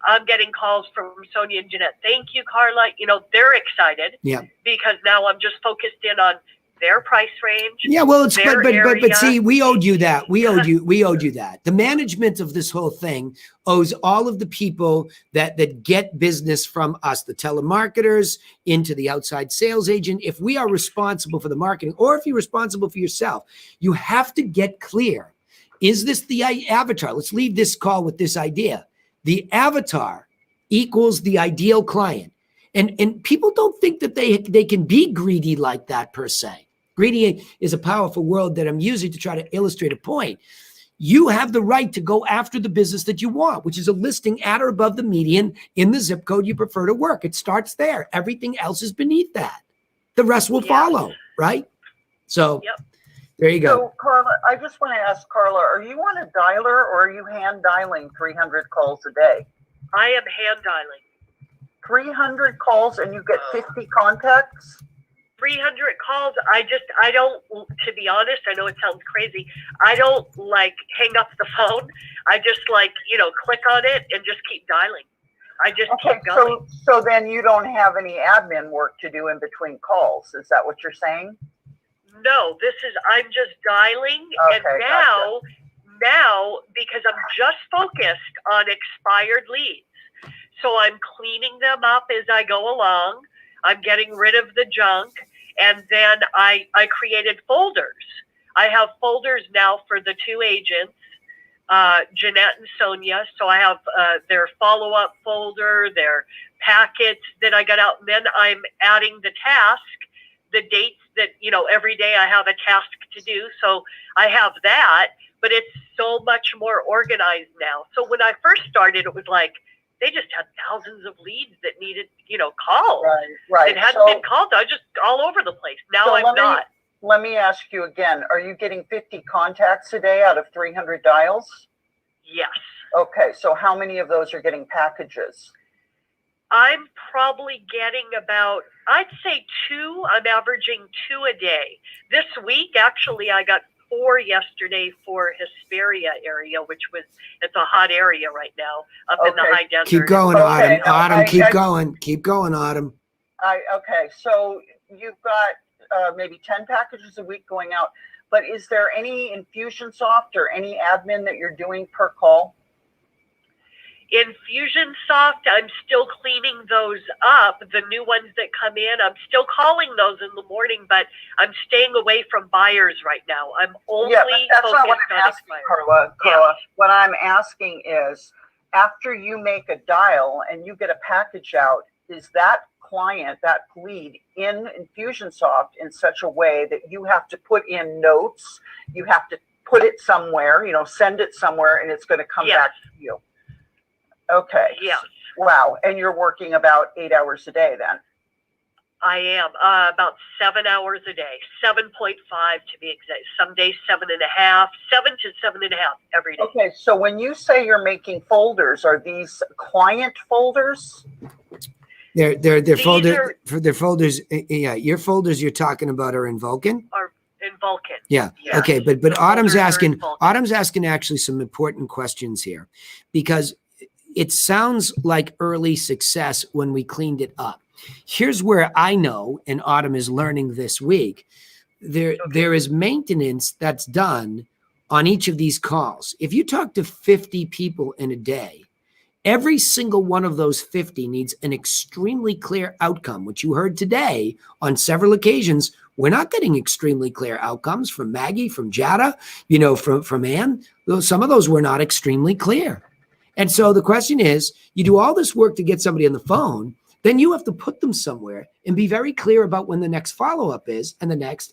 I'm getting calls from Sonia and Jeanette. Thank you, Carla. You know, they're excited. Yeah. Because now I'm just focused in on their price range. Yeah, well, it's their but area. see, we owed you that. We owed you that. The management of this whole thing owes all of the people that get business from us, the telemarketers, into the outside sales agent. If we are responsible for the marketing, or if you're responsible for yourself, you have to get clear. Is this the avatar? Let's leave this call with this idea. The avatar equals the ideal client. And people don't think that they can be greedy like that per se. Greedy is a powerful word that I'm using to try to illustrate a point. You have the right to go after the business that you want, which is a listing at or above the median in the zip code you prefer to work. It starts there. Everything else is beneath that. The rest will follow, right? So there you go. So, Carla, I just want to ask Carla, are you on a dialer or are you hand dialing 300 calls a day? I am hand dialing. 300 calls and you get 50 contacts? 300 calls. I don't, to be honest, I know it sounds crazy. I don't like hang up the phone. I just like, you know, click on it and just keep dialing. I just keep going. So then you don't have any admin work to do in between calls. Is that what you're saying? No, I'm just dialing. Okay, and now, because I'm just focused on expired leads. So I'm cleaning them up as I go along. I'm getting rid of the junk. And then I created folders. I have folders now for the two agents, Jeanette and Sonia. So I have their follow-up folder, their packets that I got out. And then I'm adding the task, the dates that, you know, every day I have a task to do. So I have that, but it's so much more organized now. So when I first started, it was like, they just had thousands of leads that needed, you know, calls. Right. It hadn't been called. I was just all over the place. Now I'm not. Let me ask you again. Are you getting 50 contacts a day out of 300 dials? Yes. Okay. So how many of those are getting packages? I'm probably getting about, I'd say 2. I'm averaging 2 a day. This week, actually, I got 4 yesterday for Hesperia area, it's a hot area right now up in the high desert. Keep going, Autumn. Autumn, keep going. Keep going, Autumn. Okay. So you've got maybe 10 packages a week going out, but is there any Infusionsoft or any admin that you're doing per call? Infusionsoft, I'm still cleaning those up. The new ones that come in, I'm still calling those in the morning, but I'm staying away from buyers right now. I'm only that's focused not what I'm on asking, expired. Carla. What I'm asking is, after you make a dial and you get a package out, is that client, that lead in Infusionsoft in such a way that you have to put in notes, you have to put it somewhere, you know, send it somewhere, and it's going to come back to you? Okay. Yeah. Wow. And you're working about 8 hours a day then? I am about 7 hours a day, 7.5 to be exact. Some days 7.5, 7 to 7.5 every day. Okay. So when you say you're making folders, are these client folders? They're folders. Yeah. Your folders you're talking about are in Vulcan? Are in Vulcan. Yeah. Okay. But Autumn's asking actually some important questions here, because it sounds like early success when we cleaned it up. Here's where I know, and Autumn is learning this week, there is maintenance that's done on each of these calls. If you talk to 50 people in a day, every single one of those 50 needs an extremely clear outcome, which you heard today on several occasions we're not getting extremely clear outcomes from Maggie, from Jada, from Ann. Some of those were not extremely clear. And so the question is, you do all this work to get somebody on the phone, then you have to put them somewhere and be very clear about when the next follow-up is, and the next,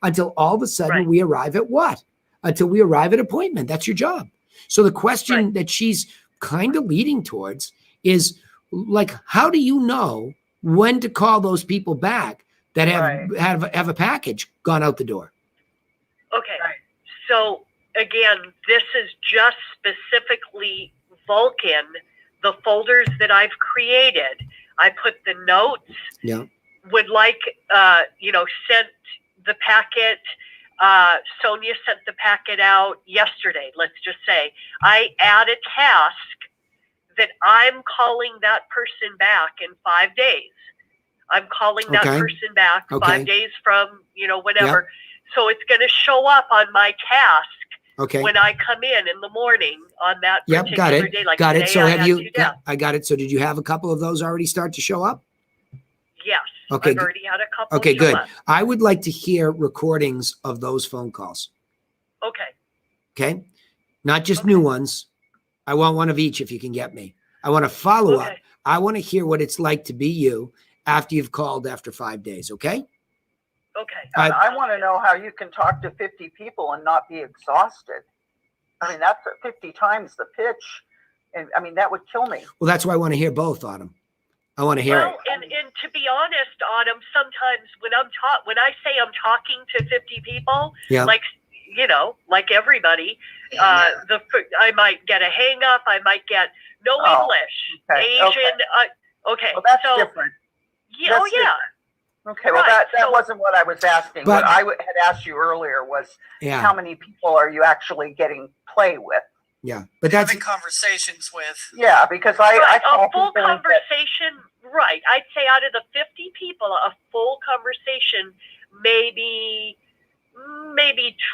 until all of a sudden we arrive at what? Until we arrive at appointment. That's your job. So the question that she's kind of leading towards is, like, how do you know when to call those people back that have a package gone out the door? Okay. So again, this is just specifically Vulcan, the folders that I've created. I put the notes, would like, sent the packet. Sonia sent the packet out yesterday, let's just say. I add a task that I'm calling that person back in 5 days. I'm calling that person back 5 days from, whenever. Yep. So it's going to show up on my task when I come in the morning on that particular day. Like got it. So I got it. So did you have a couple of those already start to show up? Yes. Okay. I've already had a couple. Okay, good. Up. I would like to hear recordings of those phone calls. Okay. Okay. Not just new ones. I want one of each if you can get me. I want to follow up. I want to hear what it's like to be you after you've called after 5 days. Okay. Okay. I want to know how you can talk to 50 people and not be exhausted. I mean, that's 50 times the pitch. And I mean, that would kill me. Well, that's why I want to hear both, Autumn. I want to hear it. And to be honest, Autumn, sometimes when I say I'm talking to 50 people, like everybody, I might get a hang up. I might get no English, Asian. Okay. Well, that's different. Yeah. Different. Okay. Well, that wasn't what I was asking. What I had asked you earlier was how many people are you actually getting play with? Yeah, but that's having conversations with. Yeah, because I a full conversation. Right, I'd say out of the 50 people, a full conversation, maybe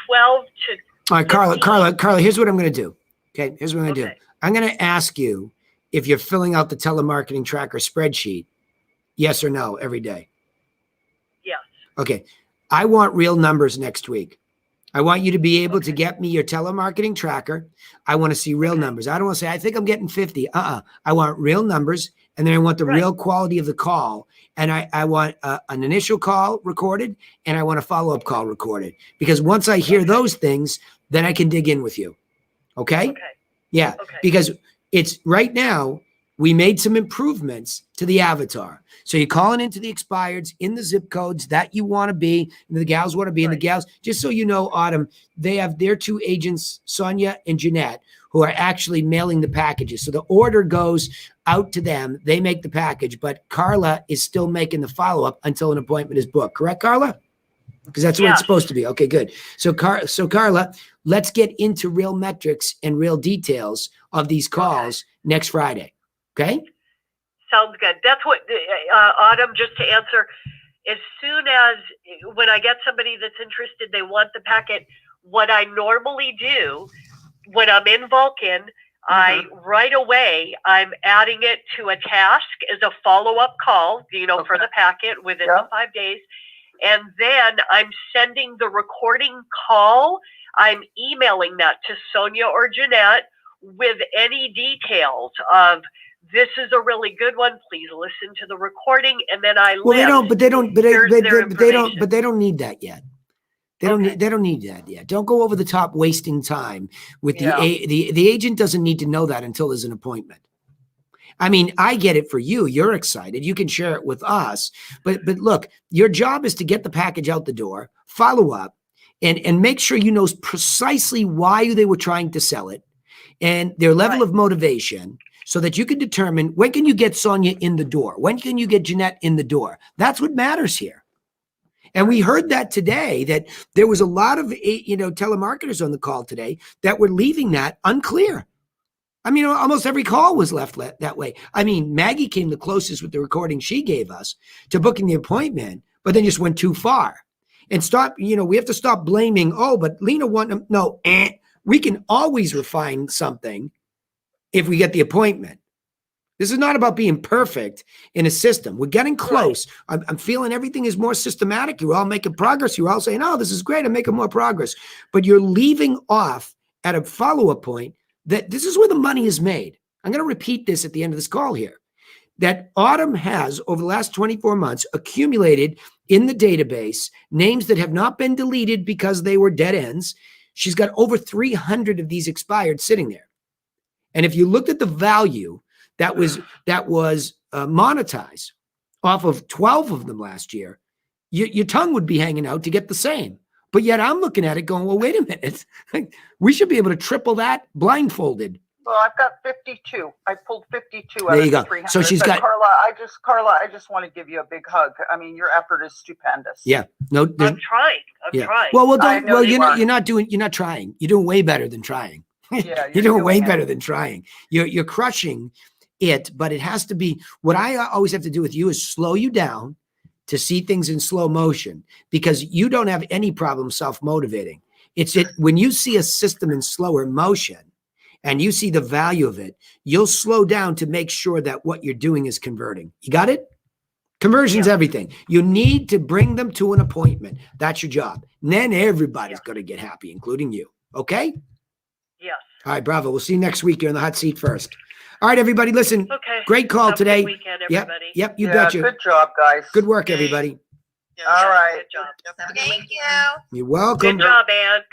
12 to. All right, Carla. Here's what I'm going to do. Okay, here's what I'm going to do. I'm going to ask you if you're filling out the telemarketing tracker spreadsheet, yes or no, every day. Yes. Okay, I want real numbers next week. I want you to be able to get me your telemarketing tracker. I want to see real numbers. I don't want to say, I think I'm getting 50. I want real numbers. And then I want the real quality of the call. And I want an initial call recorded, and I want a follow-up call recorded. Because once I hear those things, then I can dig in with you. Okay? Yeah. Okay. Because it's right now, we made some improvements to the avatar. So you're calling into the expireds in the zip codes that you want to be, and the gals want to be, and the gals, just so you know, Autumn, they have their two agents, Sonia and Jeanette, who are actually mailing the packages. So the order goes out to them. They make the package, but Carla is still making the follow-up until an appointment is booked. Correct, Carla? Because that's what it's supposed to be. Okay, good. So Carla, let's get into real metrics and real details of these calls next Friday. Okay? Sounds good. That's what, Autumn, just to answer, as soon as, when I get somebody that's interested, they want the packet, what I normally do when I'm in Vulcan, right away, I'm adding it to a task as a follow-up call, for the packet within the 5 days. And then I'm sending the recording call. I'm emailing that to Sonia or Jeanette with any details of, this is a really good one. Please listen to the recording, and then I. Well, they don't need that yet. They don't need that yet. Don't go over the top, wasting time with the agent doesn't need to know that until there's an appointment. I mean, I get it for you. You're excited. You can share it with us. But look, your job is to get the package out the door, follow up, and make sure you know precisely why they were trying to sell it and their level of motivation, so that you can determine when can you get Sonia in the door? When can you get Jeanette in the door? That's what matters here. And we heard that today, that there was a lot of, telemarketers on the call today that were leaving that unclear. I mean, almost every call was left that way. I mean, Maggie came the closest with the recording she gave us to booking the appointment, but then just went too far. And we have to stop blaming, but Lena wanted, we can always refine something if we get the appointment. This is not about being perfect in a system. We're getting close. I'm feeling everything is more systematic. You're all making progress. You're all saying, oh, this is great. I'm making more progress. But you're leaving off at a follow-up point that this is where the money is made. I'm going to repeat this at the end of this call here. That Autumn has, over the last 24 months, accumulated in the database names that have not been deleted because they were dead ends. She's got over 300 of these expired sitting there. And if you looked at the value that was monetized off of 12 of them last year, your tongue would be hanging out to get the same. But yet I'm looking at it going, well, wait a minute. We should be able to triple that blindfolded. Well, I've got 52. I pulled 52 out There of you the go. 300. So she's got Carla, I just want to give you a big hug. I mean, your effort is stupendous. Yeah. No, I'm trying. I'm trying. Well, You're not trying. You're doing way better than trying. Yeah, You're doing way it. better than trying. You're crushing it, but it has to be what I always have to do with you is slow you down to see things in slow motion because you don't have any problem self-motivating. It's when you see a system in slower motion and you see the value of it, you'll slow down to make sure that what you're doing is converting. You got it? Conversion's everything. You need to bring them to an appointment. That's your job. And then everybody's going to get happy, including you. Okay? Yes. All right, bravo. We'll see you next week. You're in the hot seat first. All right, everybody, listen. Okay. Great call Have a today. good weekend, everybody. Yep, you betcha. Good job, guys. Good work, everybody. All right. Good job. Have a good Thank weekend. you. You're welcome. Good job, Ann. Good